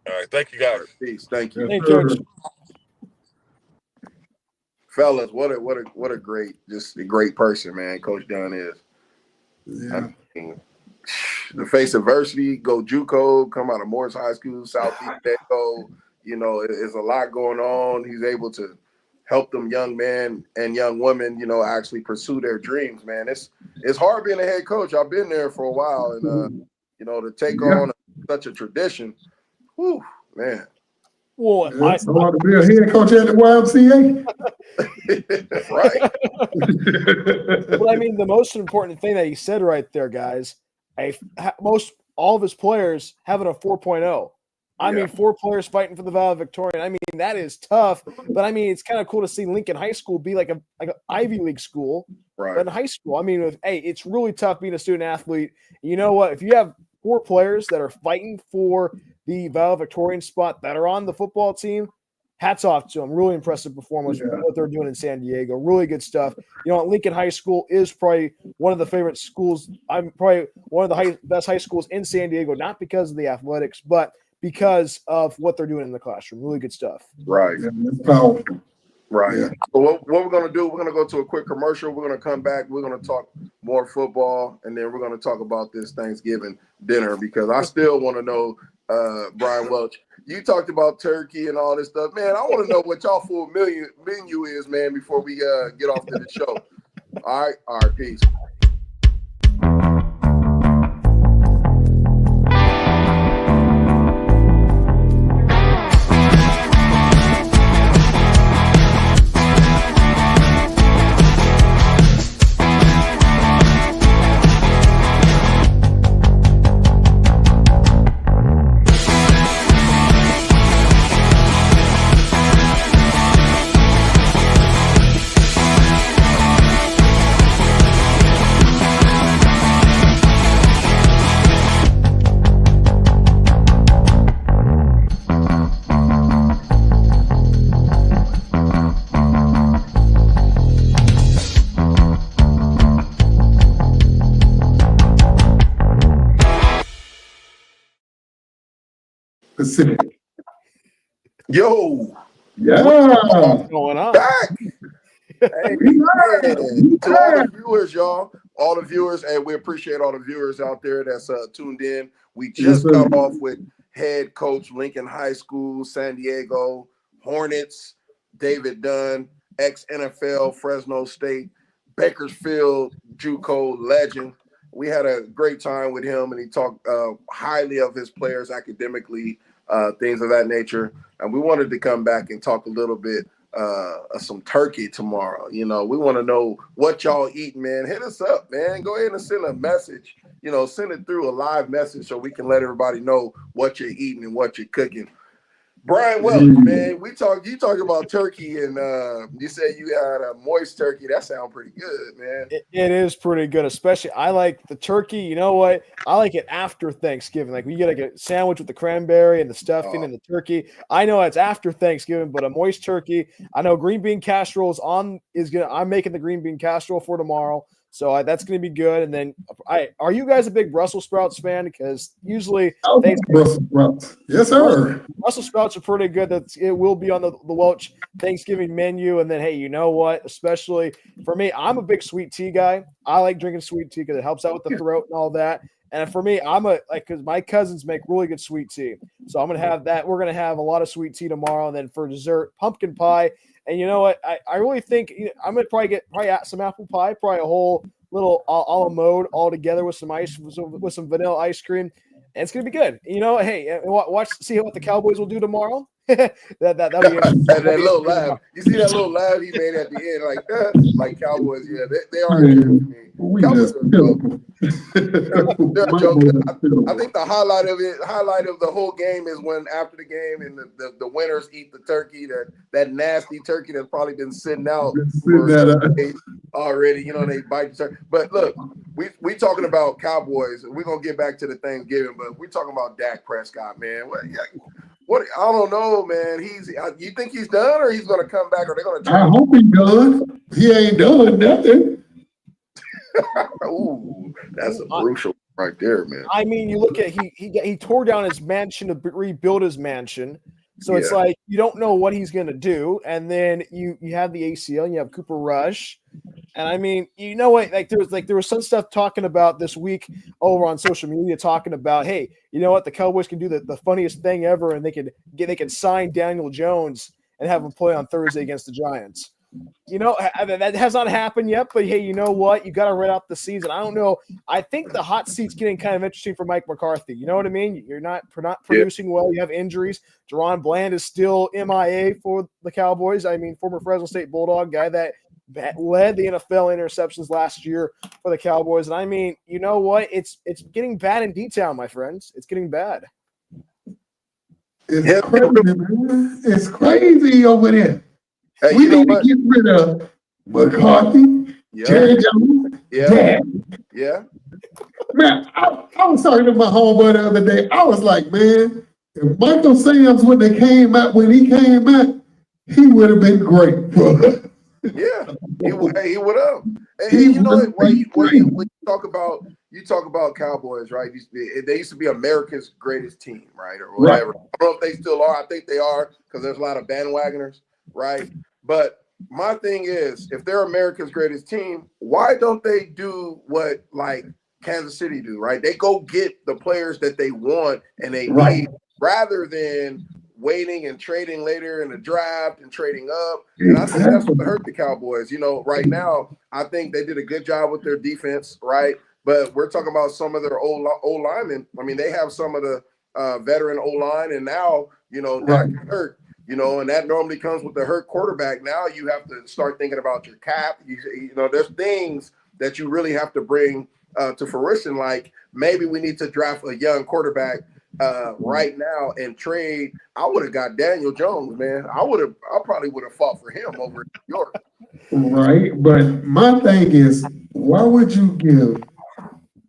All right. Thank you, All guys. right. Peace. Thank you. Yes, Thank sir. you. Fellas, what a great, just a great person, man, Coach Dunn is. Yeah. I mean, to face adversity, go JUCO, come out of Morris High School, Southeast Echo, there's a lot going on. He's able to help them young men and young women, actually pursue their dreams, man. It's hard being a head coach. I've been there for a while, and to take on such a tradition, whew, man. Well, It's hard to be a head coach at the YMCA. Right. Well, I mean, the most important thing that he said right there, guys, all of his players having a 4.0. I mean, 4 players fighting for the valedictorian. I mean, that is tough. But I mean, it's kind of cool to see Lincoln High School be like an Ivy League school, Right. but in high school. I mean, it's really tough being a student athlete. You know what? If you have 4 players that are fighting for the valedictorian spot that are on the football team, hats off to them. Really impressive performance what they're doing in San Diego. Really good stuff. Lincoln High School is probably one of the favorite schools. I'm probably one of the best high schools in San Diego, not because of the athletics, but because of what they're doing in the classroom. Really good stuff. Right. Yeah, that's powerful. Right. Yeah. So what we're going to do, we're going to go to a quick commercial. We're going to come back. We're going to talk more football, and then we're going to talk about this Thanksgiving dinner because I still want to know, Bryan Welch, you talked about turkey and all this stuff. Man, I want to know what y'all full menu is, man, before we get off to the show. All right, peace. Pacific. Yo, Yeah. What's going on? back. Hey, man, to all the viewers, y'all, all the viewers, and we appreciate all the viewers out there that's tuned in. We just got off with head coach Lincoln High School, San Diego Hornets, David Dunn, ex-NFL, Fresno State, Bakersfield, JUCO legend. We had a great time with him, and he talked highly of his players academically, things of that nature. And we wanted to come back and talk a little bit some turkey tomorrow. We want to know what y'all eating, man. Hit us up, man. Go ahead and send a message. Send it through a live message so we can let everybody know what you're eating and what you're cooking. Bryan Welch, man, you talked about turkey, and you said you had a moist turkey. That sounds pretty good, man. It is pretty good, especially I like the turkey. You know what? I like it after Thanksgiving. Like we get like a sandwich with the cranberry and the stuffing and the turkey. I know it's after Thanksgiving, but a moist turkey. I know green bean casserole I'm making the green bean casserole for tomorrow. So that's going to be good. And then are you guys a big Brussels sprouts fan? Because usually Brussels sprouts. Yes, sir. Brussels sprouts are pretty good. It will be on the Welch Thanksgiving menu. And then, hey, you know what? Especially for me, I'm a big sweet tea guy. I like drinking sweet tea because it helps out with the throat and all that. And for me, because my cousins make really good sweet tea. So I'm going to have that. We're going to have a lot of sweet tea tomorrow. And then for dessert, pumpkin pie. And you know what? I really think I'm going to probably some apple pie, probably a whole little a la mode all together with some ice, with some vanilla ice cream. And it's going to be good. Hey, see what the Cowboys will do tomorrow. That'll be interesting. that little laugh. You see that little laugh he made at the end, like Cowboys. Yeah, they are good for me. Cowboys are dope. They're a joke. I think the highlight of the whole game is when after the game and the winners eat the turkey, that nasty turkey that's probably been sitting out already. They bite the turkey. But look, we talking about Cowboys. We're gonna get back to the Thanksgiving, but we're talking about Dak Prescott, man. What I don't know, man. You think he's done, or he's gonna come back, or they're gonna? I hope he's done. He ain't done nothing. Ooh, that's a crucial right there, man. I mean, you look at he tore down his mansion to rebuild his mansion. So it's Yeah. like you don't know what he's going to do, and then you have the ACL, and you have Cooper Rush, and I mean, you know what? There was some stuff talking about this week over on social media talking about, hey, you know what? The Cowboys can do the funniest thing ever, and they can sign Daniel Jones and have him play on Thursday against the Giants. You know, that has not happened yet, but hey, you know what? You got to write out the season. I don't know. I think the hot seat's getting kind of interesting for Mike McCarthy. You know what I mean? You're not producing well. You have injuries. Deron Bland is still MIA for the Cowboys. I mean, former Fresno State Bulldog guy that led the NFL interceptions last year for the Cowboys. And I mean, you know what? It's getting bad in D-Town, my friends. It's getting bad. It's crazy, man. It's crazy over there. Hey, We need to get rid of McCarthy, Jerry Jones, Yeah. Man, I was talking to my homeboy the other day. I was like, man, if Michael Sam's when he came out, he would have been great, bro. Yeah, he would have. And you know when you talk about Cowboys, right? They used to be America's greatest team, right, or whatever. Right. I don't know if they still are. I think they are because there's a lot of bandwagoners, right? But my thing is, if they're America's greatest team, why don't they do what like Kansas City do, right? They go get the players that they want and they need rather than waiting and trading later in the draft and trading up. And I think that's what hurt the Cowboys. You know, right now, I think they did a good job with their defense, right? But we're talking about some of their old linemen. I mean, they have some of the veteran O-line, and now, you know, Dak hurt. You know, and that normally comes with the hurt quarterback. Now you have to start thinking about your cap. You know, there's things that you really have to bring to fruition. Like maybe we need to draft a young quarterback right now and trade. I would have got Daniel Jones, man. I probably would have fought for him over in New York. Right, but my thing is, why would you give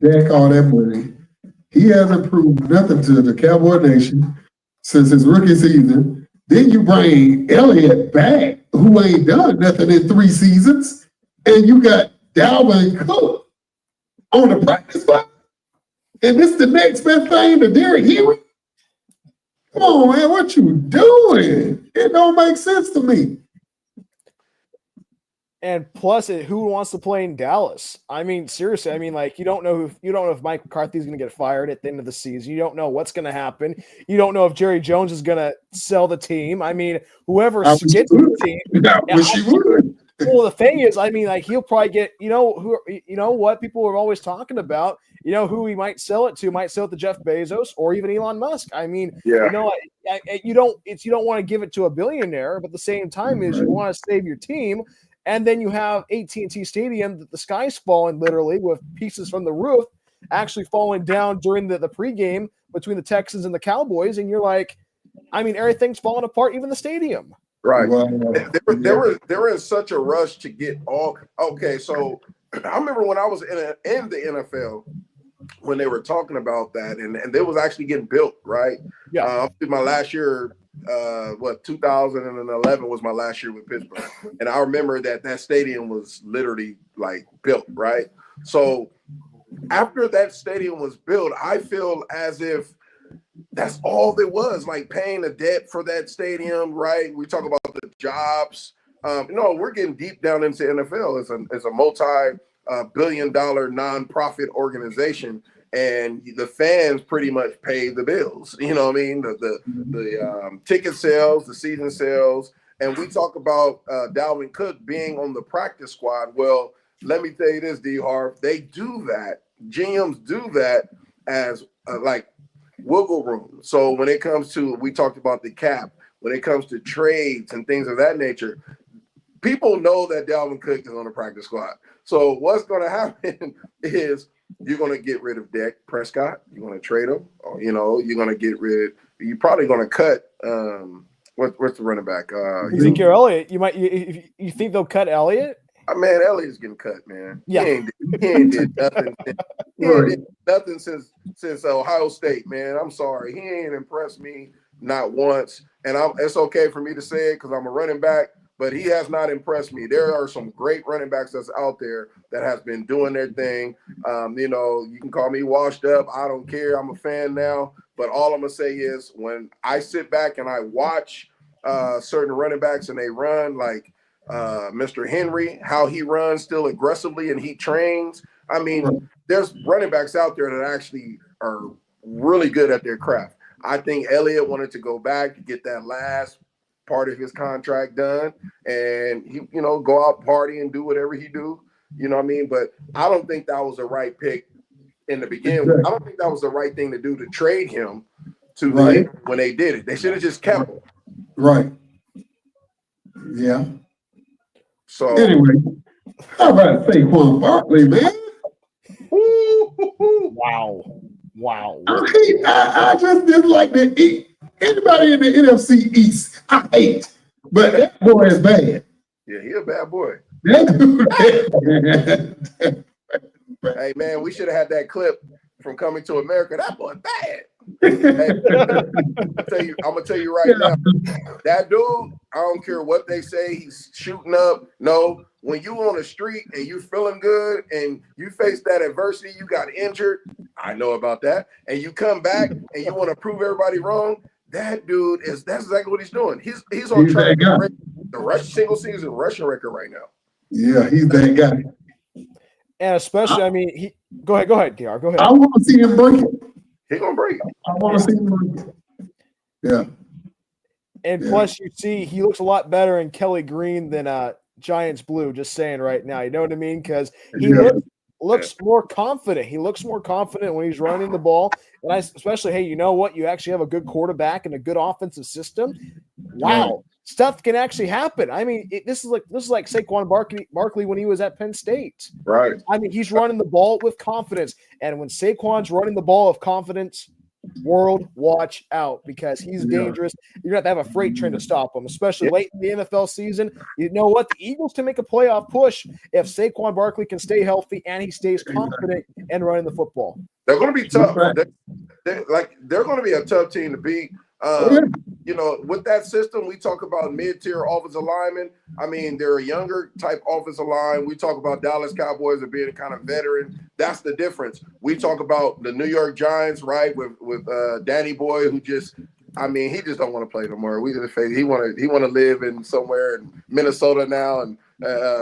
Dak all that money? He hasn't proved nothing to the Cowboy Nation since his rookie season. Then you bring Elliott back, who ain't done nothing in 3 seasons, and you got Dalvin Cook on the practice squad. And this the next best thing to Derrick Henry? Come on, man, what you doing? It don't make sense to me. And plus, who wants to play in Dallas? I mean, seriously, I mean, like you don't know if Mike McCarthy's going to get fired at the end of the season. You don't know what's going to happen. You don't know if Jerry Jones is going to sell the team. I mean, whoever gets the team, I wish he would. Well, the thing is, I mean, like he'll probably get, you know what people are always talking about, you know, who he might sell it to, might sell it to Jeff Bezos or even Elon Musk. I mean, you know, you don't want to give it to a billionaire, but at the same time is you want to save your team. And then you have AT&T Stadium that the sky's falling literally with pieces from the roof actually falling down during the pregame between the Texans and the Cowboys. And you're like, I mean, everything's falling apart, even the stadium. Right. Wow. They were in such a rush to get all. Okay, so I remember when I was in the NFL when they were talking about that, and they was actually getting built, right? Yeah. My last year, 2011 was my last year with Pittsburgh, and I remember that stadium was literally like built, right? So after that stadium was built, I feel as if that's all there was, like paying the debt for that stadium, right? We talk about the jobs. No, we're getting deep down into NFL. It's a multi-billion-dollar nonprofit organization, and the fans pretty much pay the bills. You know what I mean? The ticket sales, the season sales, and we talk about Dalvin Cook being on the practice squad. Well, let me tell you this, D. Harv, they do that. GMs do that as like wiggle room. So when it comes to, we talked about the cap, when it comes to trades and things of that nature, people know that Dalvin Cook is on the practice squad. So what's going to happen is you're going to get rid of Dak Prescott. You're going to trade him. Or, you know, you're going to get rid. You're probably going to cut. What's the running back? Ezekiel Elliott. You think they'll cut Elliott? Man, Elliott's getting cut, man. Yeah. He ain't did nothing. He ain't did nothing since Ohio State, man. I'm sorry. He ain't impressed me not once. And it's okay for me to say it because I'm a running back, but he has not impressed me. There are some great running backs that's out there that has been doing their thing. You know, you can call me washed up. I don't care. I'm a fan now. But all I'm going to say is when I sit back and I watch certain running backs and they run like Mr. Henry, how he runs still aggressively and he trains. I mean, there's running backs out there that actually are really good at their craft. I think Elliott wanted to go back to get that last part of his contract done and he, you know, go out party and do whatever he do. You know what I mean? But I don't think that was the right pick in the beginning. I don't think that was the right thing to do to trade him to when they did it. They should have just kept him. Right. Yeah. So anyway, how about Saquon Barkley, man? Wow. I just didn't like that. Anybody in the NFC East, I hate. But that boy is bad. Yeah, he a bad boy. Hey, man, we should have had that clip from Coming to America. That boy bad. Hey, I'm gonna tell you right now, that dude, I don't care what they say, he's shooting up. No, when you on the street and you feeling good and you face that adversity, you got injured. I know about that. And you come back and you want to prove everybody wrong. That dude that's exactly what he's doing. He's on track to break the single season rushing record right now. Yeah, he's that guy. And especially, I mean, go ahead, DR. Go ahead. I want to see him break it. He's gonna break it. I want to see him break it. Yeah. And plus, you see, he looks a lot better in Kelly Green than Giants blue. Just saying right now, you know what I mean? Because he looks more confident. He looks more confident when he's running the ball. And especially, hey, you know what? You actually have a good quarterback and a good offensive system. Wow, stuff can actually happen. I mean, this is like Saquon Barkley when he was at Penn State. Right. I mean, he's running the ball with confidence, and when Saquon's running the ball with confidence, world, watch out because he's dangerous. You're going to have a freight train to stop him, especially late in the NFL season. You know what? The Eagles can make a playoff push if Saquon Barkley can stay healthy and he stays confident and running the football. They're going to be tough. They're going to be a tough team to beat. You know, with that system, we talk about mid-tier offensive linemen. I mean, they're a younger type offensive line. We talk about Dallas Cowboys as being kind of veteran. That's the difference. We talk about the New York Giants, right, with Danny Boy, who just, I mean, he just don't want to play no more. We just he want to live in somewhere in Minnesota now and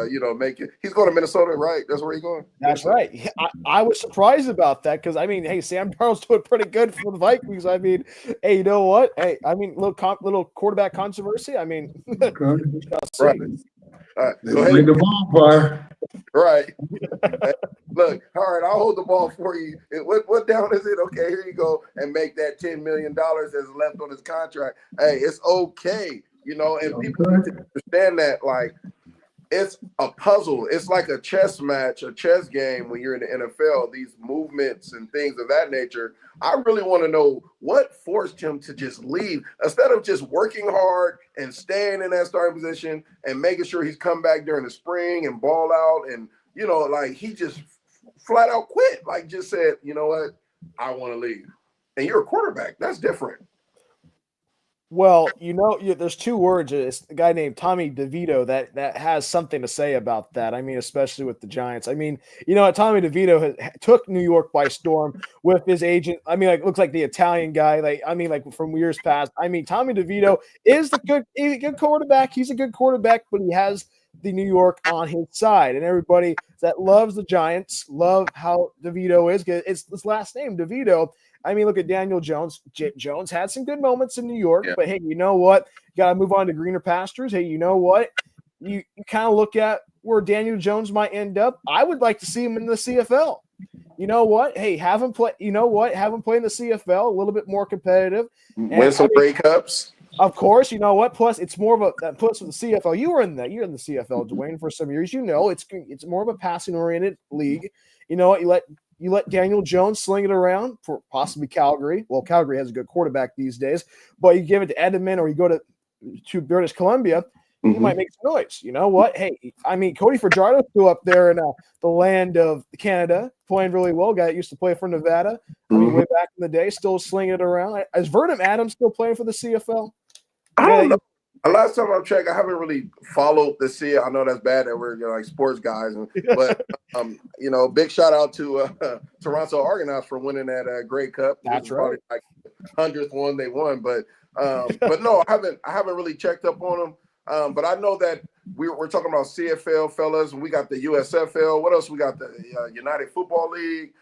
you know, make it. He's going to Minnesota, right? That's where he's going. That's right. I was surprised about that because I mean, hey, Sam Darnold's doing pretty good for the Vikings. I mean, hey, you know what? Hey, I mean, little quarterback controversy. I mean, right. Go ahead. The bonfire. Right. Look, all right, I'll hold the ball for you. What down is it? Okay, here you go, and make that $10 million that's left on his contract. Hey, it's okay, you know, and people need to understand that, like, it's a puzzle. It's like a chess match, a chess game when you're in the NFL, these movements and things of that nature. I really want to know what forced him to just leave instead of just working hard and staying in that starting position and making sure he's come back during the spring and ball out. And, you know, like he just flat out quit, like just said, you know what, I want to leave. And you're a quarterback. That's different. Well, you know, there's two words. It's a guy named Tommy DeVito that has something to say about that. I mean, especially with the Giants. I mean, you know, Tommy DeVito took New York by storm with his agent. I mean, like looks like the Italian guy. Like, I mean, like from years past. I mean, Tommy DeVito is he's a good quarterback. He's a good quarterback, but he has the New York on his side, and everybody that loves the Giants love how DeVito is. It's his last name, DeVito. I mean, look at Daniel Jones. Jones had some good moments in New York, but hey, you know what? You got to move on to greener pastures. Hey, you know what? You kind of look at where Daniel Jones might end up. I would like to see him in the CFL. You know what? Hey, have him play. You know what? Have him play in the CFL, a little bit more competitive. Win some Grey Cups. Of course, you know what? Plus, it's more of a plus with the CFL. You're in the CFL, Dwayne, for some years. You know, it's more of a passing oriented league. You know what? You let Daniel Jones sling it around for possibly Calgary. Well, Calgary has a good quarterback these days, but you give it to Edmonton or you go to British Columbia, you might make some noise. You know what? Hey, I mean, Cody Fajardo's still up there in the land of Canada, playing really well. Guy that used to play for Nevada. I mean, way back in the day, still slinging it around. Is Vernon Adams still playing for the CFL? I don't know. Last time I checked, I haven't really followed the sea. I know that's bad that we're like sports guys, but big shout out to Toronto Argonauts for winning that Grey Cup. That's This is probably right. like 100th one they won, but no, I haven't really checked up on them. But I know that we're talking about CFL fellas, and we got the USFL. What else? We got the United Football League.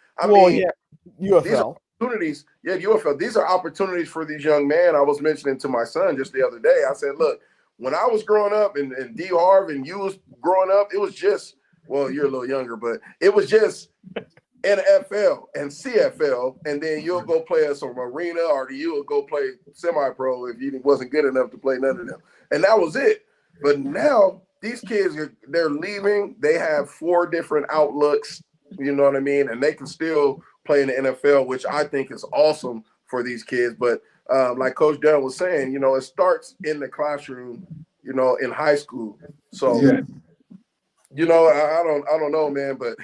These are UFL. opportunities. Yeah, UFL. These are opportunities for these young men. I was mentioning to my son just the other day. I said, look, when I was growing up, and D. Harv and you was growing up, it was just, well, you're a little younger, but it was just NFL and CFL, and then you'll go play at some arena, or you'll go play semi-pro if you wasn't good enough to play none of them. And that was it. But now these kids, they're leaving. They have 4 different outlooks, you know what I mean? And they can still play in the NFL, which I think is awesome for these kids. But like Coach Dunn was saying, it starts in the classroom, in high school. So, Yeah. I don't know, man, but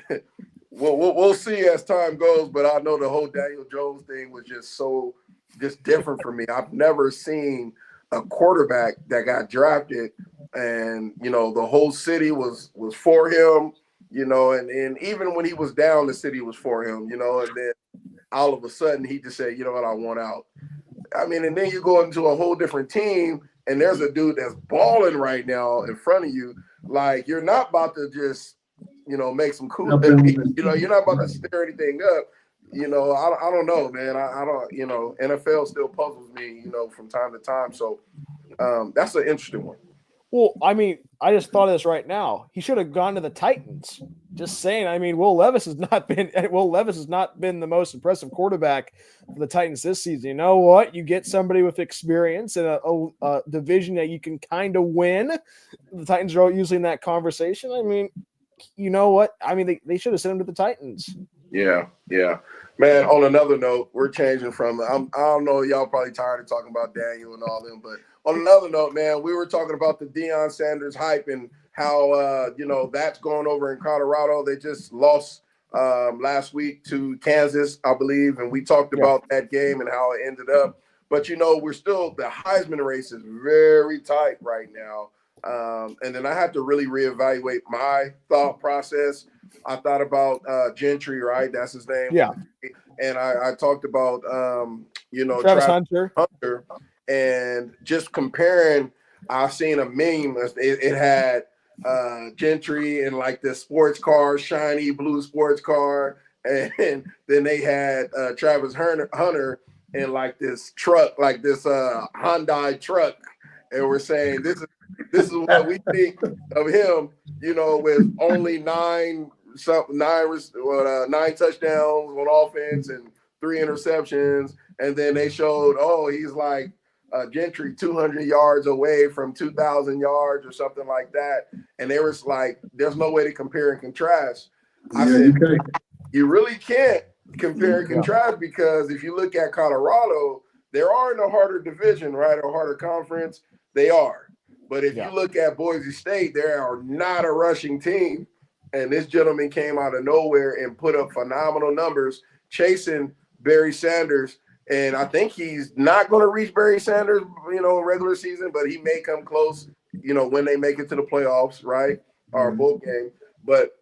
we'll see as time goes. But I know the whole Daniel Jones thing was just different for me. I've never seen a quarterback that got drafted and, the whole city was for him, and even when he was down, the city was for him, and then all of a sudden he just said, you know what, I want out. I mean, and then you go into a whole different team and there's a dude that's balling right now in front of you. Like, you're not about to just, make some cool, you're not about to stir anything up. I don't know, man. I don't, NFL still puzzles me, from time to time. So that's an interesting one. Well, I mean, I just thought of this right now. He should have gone to the Titans. Just saying. I mean, Will Levis has not been the most impressive quarterback for the Titans this season. You know what? You get somebody with experience in a division that you can kind of win. The Titans are usually in that conversation. I mean, you know what? I mean, they should have sent him to the Titans. Yeah. Man, on another note, we're changing from I don't know, y'all probably tired of talking about Daniel and all them, but on another note, man, we were talking about the Deion Sanders hype and how that's going over in Colorado. They just lost last week to Kansas, I believe, and we talked about that game and how it ended up. But we're still, the Heisman race is very tight right now. And then I had to really reevaluate my thought process. I thought about Gentry, right? That's his name. Yeah. And I talked about Travis Hunter. And just comparing. I've seen a meme. It had Gentry in like this sports car, shiny blue sports car, and then they had Travis Hunter in like this truck, like this Hyundai truck, and we're saying this is what we think of him, with only 9 touchdowns on offense and 3 interceptions, and then they showed, he's like Gentry 200 yards away from 2,000 yards or something like that, and they was like, there's no way to compare and contrast. I said, you really can't compare and contrast, because if you look at Colorado, they are in a harder division, right, or harder conference. They are. But if you look at Boise State, they are not a rushing team. And this gentleman came out of nowhere and put up phenomenal numbers chasing Barry Sanders. And I think he's not going to reach Barry Sanders, regular season, but he may come close, when they make it to the playoffs, right? Or bowl game. But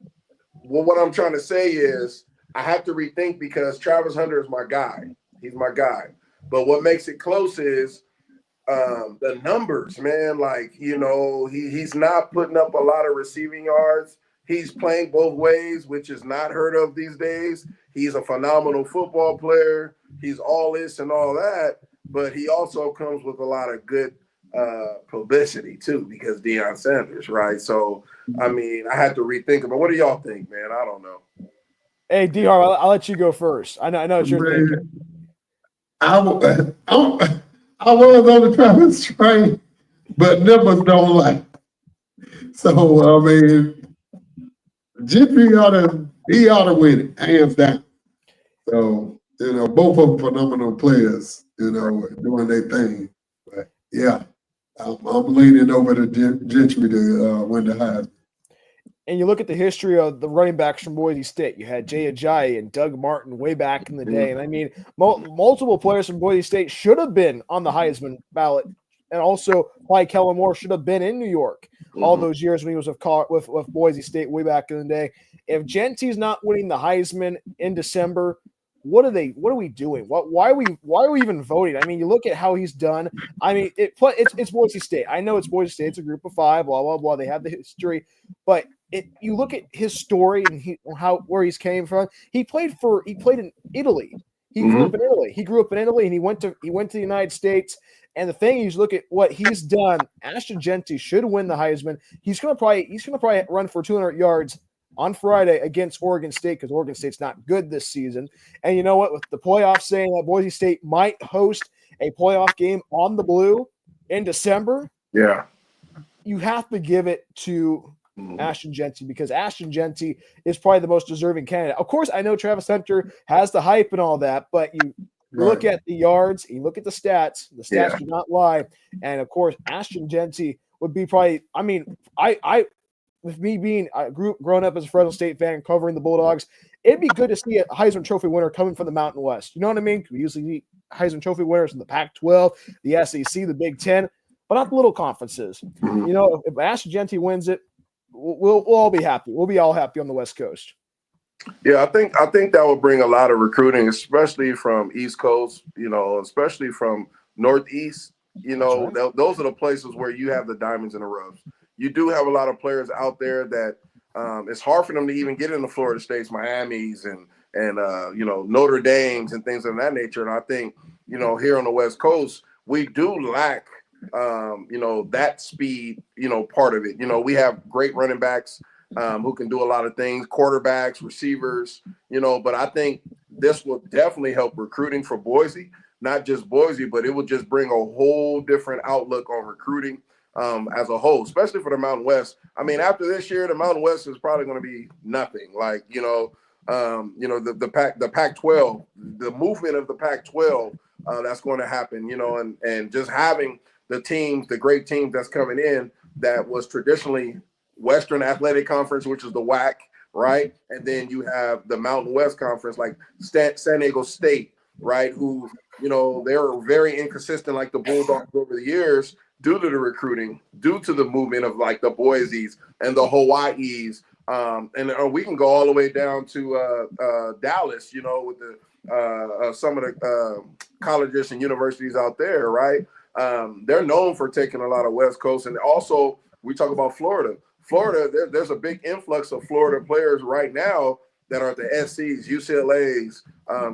what I'm trying to say is I have to rethink, because Travis Hunter is my guy. He's my guy. But what makes it close is the numbers, man. Like, he's not putting up a lot of receiving yards. He's playing both ways, which is not heard of these days. He's a phenomenal football player. He's all this and all that, but he also comes with a lot of good publicity too, because Deion Sanders, right? So, I mean, I had to rethink about. What do y'all think, man? I don't know. Hey, DR, I'll let you go first. I know it's your thinking. I was on the Travis train, but numbers don't lie. So, I mean, Gentry ought to win it, hands down. So, both of them phenomenal players, doing their thing. But yeah, I'm leaning over to Gentry to win the Heisman. And you look at the history of the running backs from Boise State. You had Jay Ajayi and Doug Martin way back in the day. And I mean, multiple players from Boise State should have been on the Heisman ballot and also probably Kellen Moore should have been in New York all Mhm. those years when he was with Boise State way back in the day. If Genty's not winning the Heisman in December, what are we doing? Why are we even voting? I mean, you look at how he's done. I mean, it's Boise State. I know it's Boise State. It's a group of 5. Blah blah blah. They have the history, but you look at his story and where he's came from. He played in Italy. He grew up in Italy. He grew up in Italy, and he went to the United States. And the thing is, look at what he's done. Ashton Genty should win the Heisman. He's gonna probably run for 200 yards on Friday against Oregon State because Oregon State's not good this season. And you know what? With the playoffs saying that Boise State might host a playoff game on the Blue in December, Yeah. you have to give it to Ashton Genty because Ashton Genty is probably the most deserving candidate. Of course, I know Travis Hunter has the hype and all that, but you look at the yards, you look at the stats. The stats do not lie. And of course, Ashton Genty would be probably. I mean, I with me being grown up as a Fresno State fan covering the Bulldogs, it'd be good to see a Heisman Trophy winner coming from the Mountain West. You know what I mean? We usually see Heisman Trophy winners in the Pac-12, the SEC, the Big Ten, but not the little conferences. You know, if Ashton Genty wins it, we'll all be happy. We'll be all happy on the West Coast. Yeah, I think that would bring a lot of recruiting, especially from East Coast, you know, especially from Northeast. You know, those are the places where you have the diamonds in the roughs. You do have a lot of players out there that it's hard for them to even get into Florida State's, Miami's, and you know, Notre Dame's and things of that nature. And I think, you know, here on the West Coast, we do lack, you know, that speed, you know, part of it. You know, we have great running backs who can do a lot of things, quarterbacks, receivers, you know, but I think this will definitely help recruiting for Boise, not just Boise, but it will just bring a whole different outlook on recruiting as a whole, especially for the Mountain West. I mean, after this year, the Mountain West is probably going to be nothing. Like, you know, the Pac-12, the movement of the Pac-12, that's going to happen, you know, and just having the teams, the great teams that's coming in that was traditionally Western Athletic Conference, which is the WAC, right? And then you have the Mountain West Conference, like San Diego State, right? Who, you know, they're very inconsistent, like the Bulldogs over the years, due to the recruiting, due to the movement of like the Boise's and the Hawaii's. And we can go all the way down to Dallas, you know, with the some of the colleges and universities out there, right? They're known for taking a lot of West Coast. And also, we talk about Florida. There's a big influx of Florida players right now that are at the SCs, UCLA's,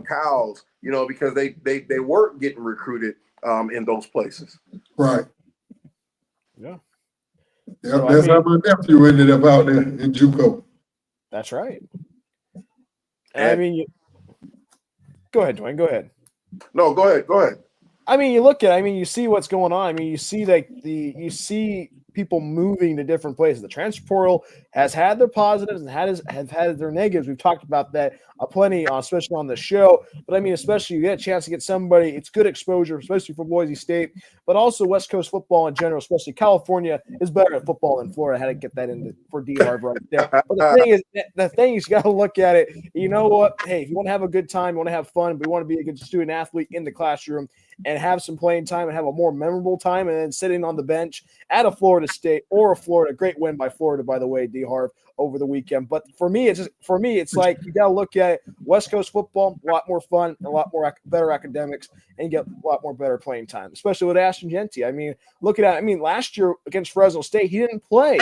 Cal's, you know, because they weren't getting recruited in those places. Right. Yeah. Yeah, So, that's how my nephew ended up out there in JUCO. That's right. And I mean, go ahead, Dwayne. Go ahead. No, go ahead. I mean, you see what's going on. I mean, you see people moving to different places. The transfer portal has had their positives and have had their negatives. We've talked about that plenty, especially on the show. But I mean, especially you get a chance to get somebody. It's good exposure, especially for Boise State, but also West Coast football in general. Especially California is better at football than Florida. I had to get that in for D Harv right there. But the thing is, you got to look at it. You know what? Hey, if you want to have a good time, you want to have fun, but you want to be a good student athlete in the classroom and have some playing time and have a more memorable time, and then sitting on the bench at a Florida State or a Florida. Great win by Florida, by the way, D Harv, over the weekend. But for me, it's like you got to look at it. West Coast football, a lot more fun, a lot more better academics, and you get a lot more better playing time, especially with Ashton Genty. I mean, look at it. I mean, last year against Fresno State, he didn't play.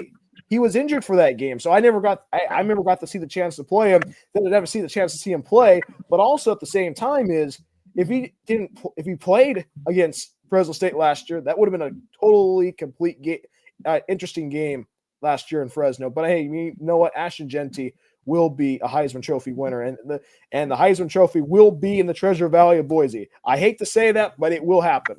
He was injured for that game, so I never got to see the chance to play him. Then I never see the chance to see him play. But also at the same time is, if he played against Fresno State last year, that would have been a totally complete interesting game last year in Fresno. But hey, you know what? Ashton Genty will be a Heisman Trophy winner, and the Heisman Trophy will be in the Treasure Valley of Boise. I hate to say that, but it will happen.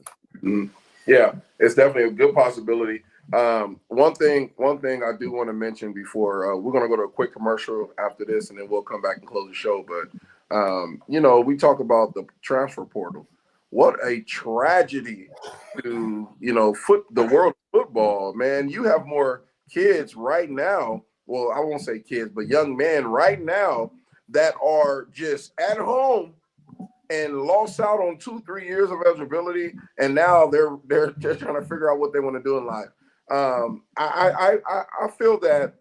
Yeah, it's definitely a good possibility. One thing I do want to mention before we're going to go to a quick commercial after this, and then we'll come back and close the show. But you know, we talk about the transfer portal. What a tragedy to, you know, the world of football, man. You have more kids right now. Well, I won't say kids, but young men right now that are just at home and lost out on 2-3 years of eligibility, and now they're just trying to figure out what they want to do in life. I feel that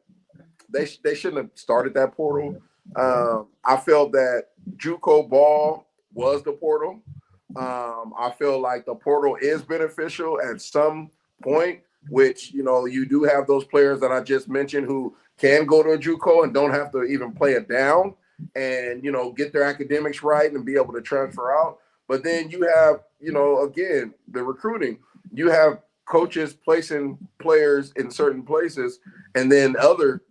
they shouldn't have started that portal. I feel that JUCO ball was the portal. I feel like the portal is beneficial at some point, which, you do have those players that I just mentioned who can go to a JUCO and don't have to even play it down and, get their academics right and be able to transfer out. But then you have, again, the recruiting. You have coaches placing players in certain places, and then other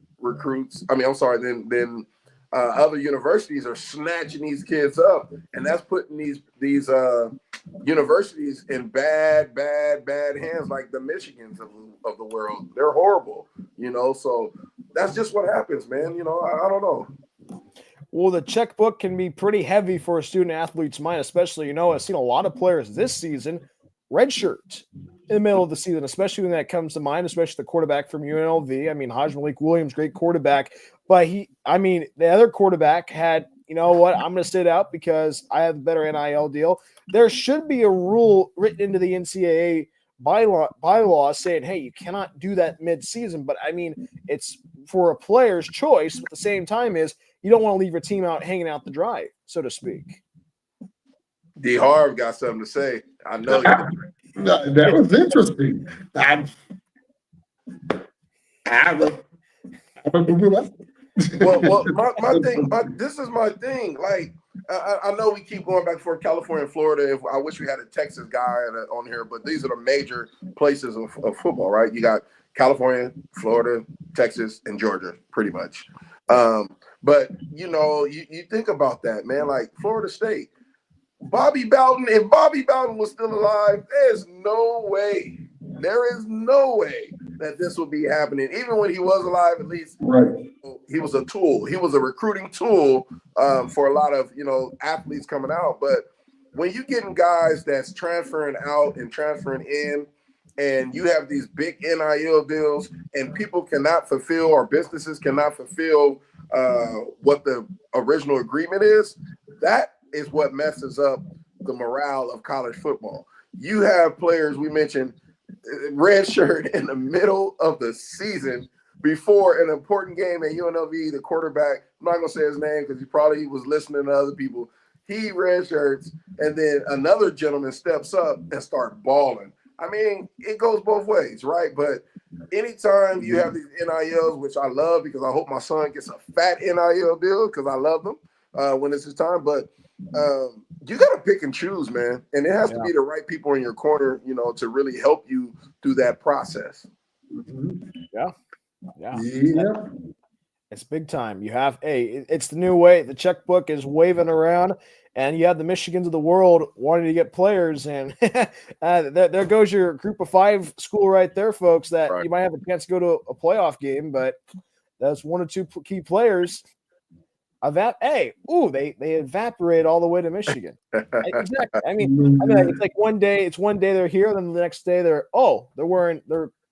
other universities are snatching these kids up, and that's putting these universities in bad hands, like the Michigans of the world. They're horrible, so that's just what happens, man. I don't know. Well, the checkbook can be pretty heavy for a student athlete's mind, especially, I've seen a lot of players this season redshirt in the middle of the season, especially when that comes to mind, especially the quarterback from UNLV. I mean, Malik Williams, great quarterback, but the other quarterback had, I'm going to sit out because I have a better NIL deal. There should be a rule written into the NCAA bylaw saying, hey, you cannot do that mid-season. But I mean, it's for a player's choice. But at the same time is you don't want to leave your team out hanging out to dry, so to speak. D. Harv got something to say. I know. That was interesting. Well, this is my thing. Like, I know we keep going back and forth, California and Florida. I wish we had a Texas guy on here, but these are the major places of football, right? You got California, Florida, Texas, and Georgia, pretty much. But you think about that, man. Like Florida State, Bobby Bowden. If Bobby Bowden was still alive, there is no way that this would be happening. Even when he was alive, at least right. He was a tool. He was a recruiting tool for a lot of athletes coming out. But when you getting guys that's transferring out and transferring in, and you have these big NIL deals, and people cannot fulfill, or businesses cannot fulfill what the original agreement is, that is what messes up the morale of college football. You have players, we mentioned, red shirt in the middle of the season before an important game at UNLV. The quarterback, I'm not going to say his name because he probably was listening to other people. He red shirts, and then another gentleman steps up and start balling. I mean, it goes both ways, right? But anytime you have these NILs, which I love because I hope my son gets a fat NIL deal because I love them when it's his time. But you got to pick and choose, man. And it has to be the right people in your corner, to really help you through that process. Yeah. It's big time. You have it's the new way. The checkbook is waving around, and you have the Michigans of the world wanting to get players, and there goes your group of 5 school right there, folks, that you might have a chance to go to a playoff game, but that's 1 or 2 key players. They evaporate all the way to Michigan. Exactly. I mean, it's like one day they're here, then the next day they're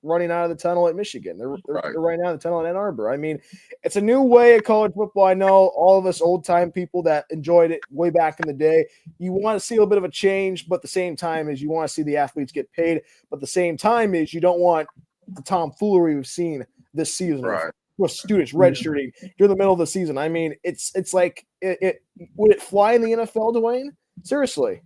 running out of the tunnel at Michigan. They're running out of the tunnel at Ann Arbor. I mean, it's a new way of college football. I know all of us old-time people that enjoyed it way back in the day. You want to see a little bit of a change, but at the same time is you want to see the athletes get paid. But at the same time is you don't want the tomfoolery we've seen this season. Right. With students redshirting during the middle of the season. I mean, it's like would it fly in the NFL, Dwayne? Seriously.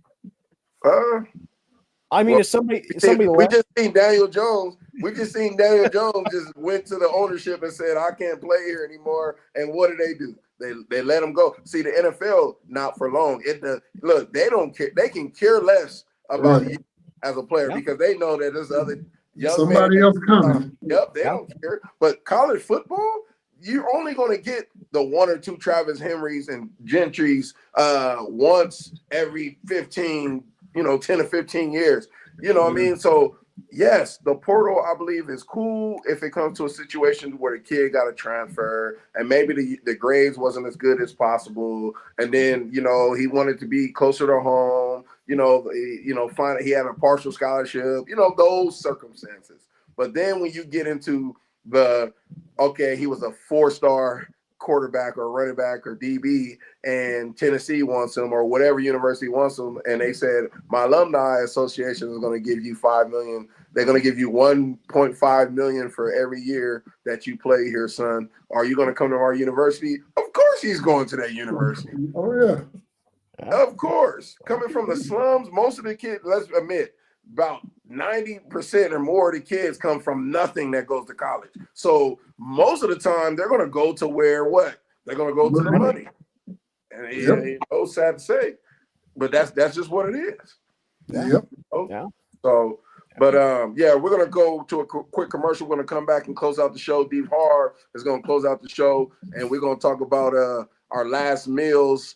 If somebody we just seen Daniel Jones. We just seen Daniel Jones just went to the ownership and said, I can't play here anymore. And what do? They let him go. See, the NFL, not for long. Look, they don't care. They can care less about you as a player because they know that there's other somebody else coming. They don't care. But college football, you're only going to get the 1 or 2 Travis Henrys and Gentrys once every 10 to 15 years. You know what I mean? So, yes, the portal, I believe, is cool if it comes to a situation where the kid got to transfer and maybe the grades wasn't as good as possible. And then, he wanted to be closer to home. Find he had a partial scholarship, those circumstances. But then when you get into he was a 4-star quarterback or running back or DB, and Tennessee wants him or whatever university wants him, and they said my alumni association is going to give you $5 million. They're going to give you $1.5 million for every year that you play here, son. Are you going to come to our university? Of course, he's going to that university. Oh yeah. Of course, coming from the slums, most of the kids, let's admit, about 90% or more of the kids come from nothing that goes to college. So most of the time, they're going to go to where what? They're going to go to the money. And you know, sad to say, but that's just what it is. Yep. Yeah. So, but yeah, we're going to go to a quick commercial. We're going to come back and close out the show. Deep Harv is going to close out the show, and we're going to talk about our last meals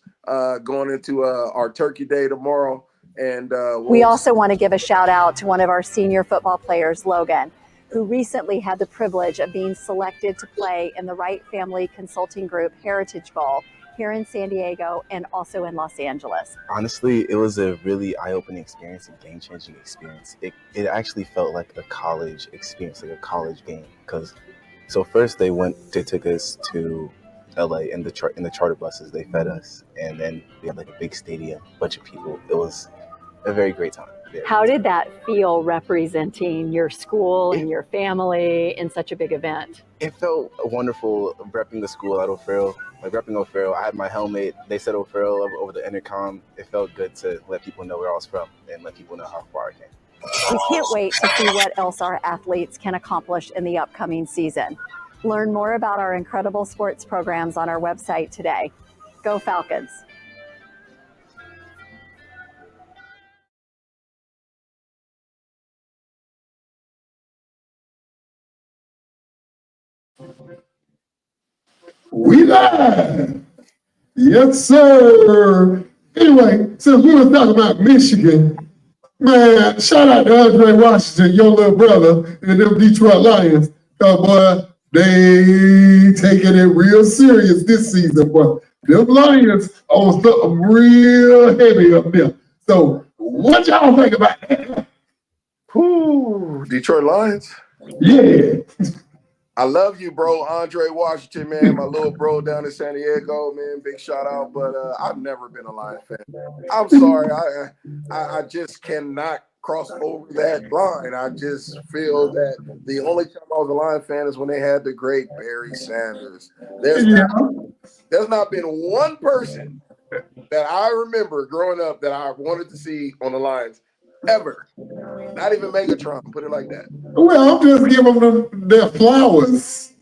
going into our Turkey Day tomorrow. And we also want to give a shout out to one of our senior football players, Logan, who recently had the privilege of being selected to play in the Wright Family Consulting Group Heritage Bowl here in San Diego and also in Los Angeles. Honestly, it was a really eye-opening experience, a game-changing experience. It actually felt like a college experience, like a college game. So first they took us to LA in the charter buses. They fed us, and then we had like a big stadium, bunch of people. It was a very great time. How did that feel representing your school and your family in such a big event? It felt wonderful repping the school at O'Farrell, like repping O'Farrell. I had my helmet. They said O'Farrell over the intercom. It felt good to let people know where I was from and let people know how far I came. We can't wait to see what else our athletes can accomplish in the upcoming season. Learn more about our incredible sports programs on our website today. Go Falcons! We live. Yes, sir. Anyway, since we was talking about Michigan, man, shout out to Andre Washington, your little brother, and them Detroit Lions. Boy, they taking it real serious this season, boy. Them Lions on something real heavy up there. So, what y'all think about that? Whew, Detroit Lions. Yeah. I love you, bro. Andre Washington, man, my little bro down in San Diego, man. Big shout out. But I've never been a Lions fan. I'm sorry. I just cannot cross over that line. I just feel that the only time I was a Lions fan is when they had the great Barry Sanders. There's not been one person that I remember growing up that I wanted to see on the Lions ever. Not even Megatron, put it like that. Well, I'm just giving them their flowers.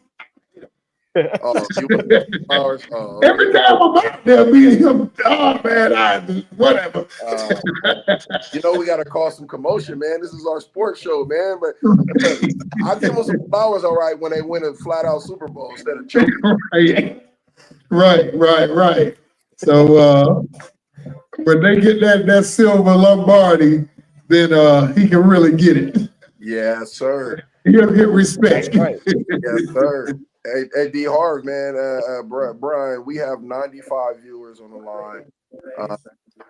Oh, you want flowers? Oh, okay. Every time I'm out there, me and him, oh man, whatever. You know, we got to cause some commotion, man. This is our sports show, man. But I give them some flowers, all right, when they win a flat out Super Bowl instead of choking. Right. So when they get that silver Lombardi, then he can really get it. Yes, sir. He'll get respect. Right. Yes, sir. Hey, D. Harv, man, Bryan, we have 95 viewers on the line.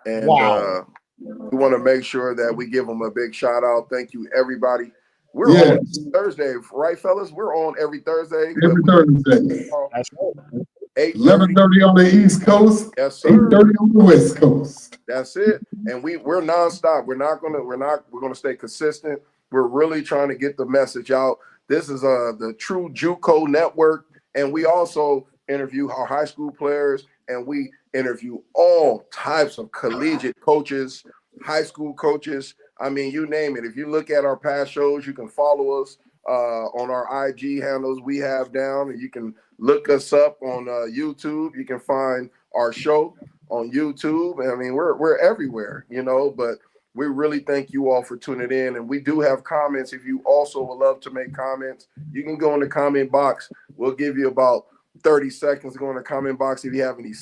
And Wow. we want to make sure that we give them a big shout out. Thank you, everybody. We're on Thursday, right, fellas? We're on every Thursday. Every Thursday. That's right. 8:30 11:30 on the East Coast, Yes, sir. 8:30 on the West Coast. That's it. And we're nonstop. We're gonna stay consistent. We're really trying to get the message out. This is the True JUCO Network, and we also interview our high school players, and we interview all types of collegiate coaches, high school coaches. I mean, you name it. If you look at our past shows, you can follow us on our IG handles we have down, and you can look us up on YouTube. You can find our show on YouTube. I mean, we're everywhere, you know, but we really thank you all for tuning in. And we do have comments. If you also would love to make comments, you can go in the comment box. We'll give you about 30 seconds to go in the comment box if you have any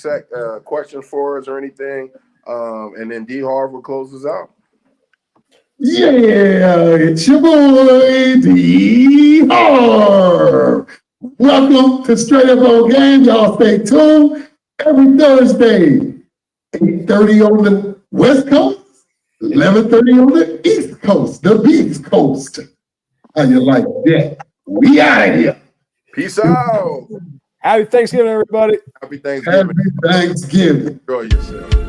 questions for us or anything. And then D. Harv will close us out. Yeah, it's your boy, D. Harv. Welcome to Straight Up On Game. Y'all stay tuned every Thursday, 8:30 on the West Coast, 11:30 on the East Coast, the Beast Coast. How you like that? We out of here. Peace out. Happy Thanksgiving, everybody. Happy Thanksgiving. Happy Thanksgiving. Enjoy yourself.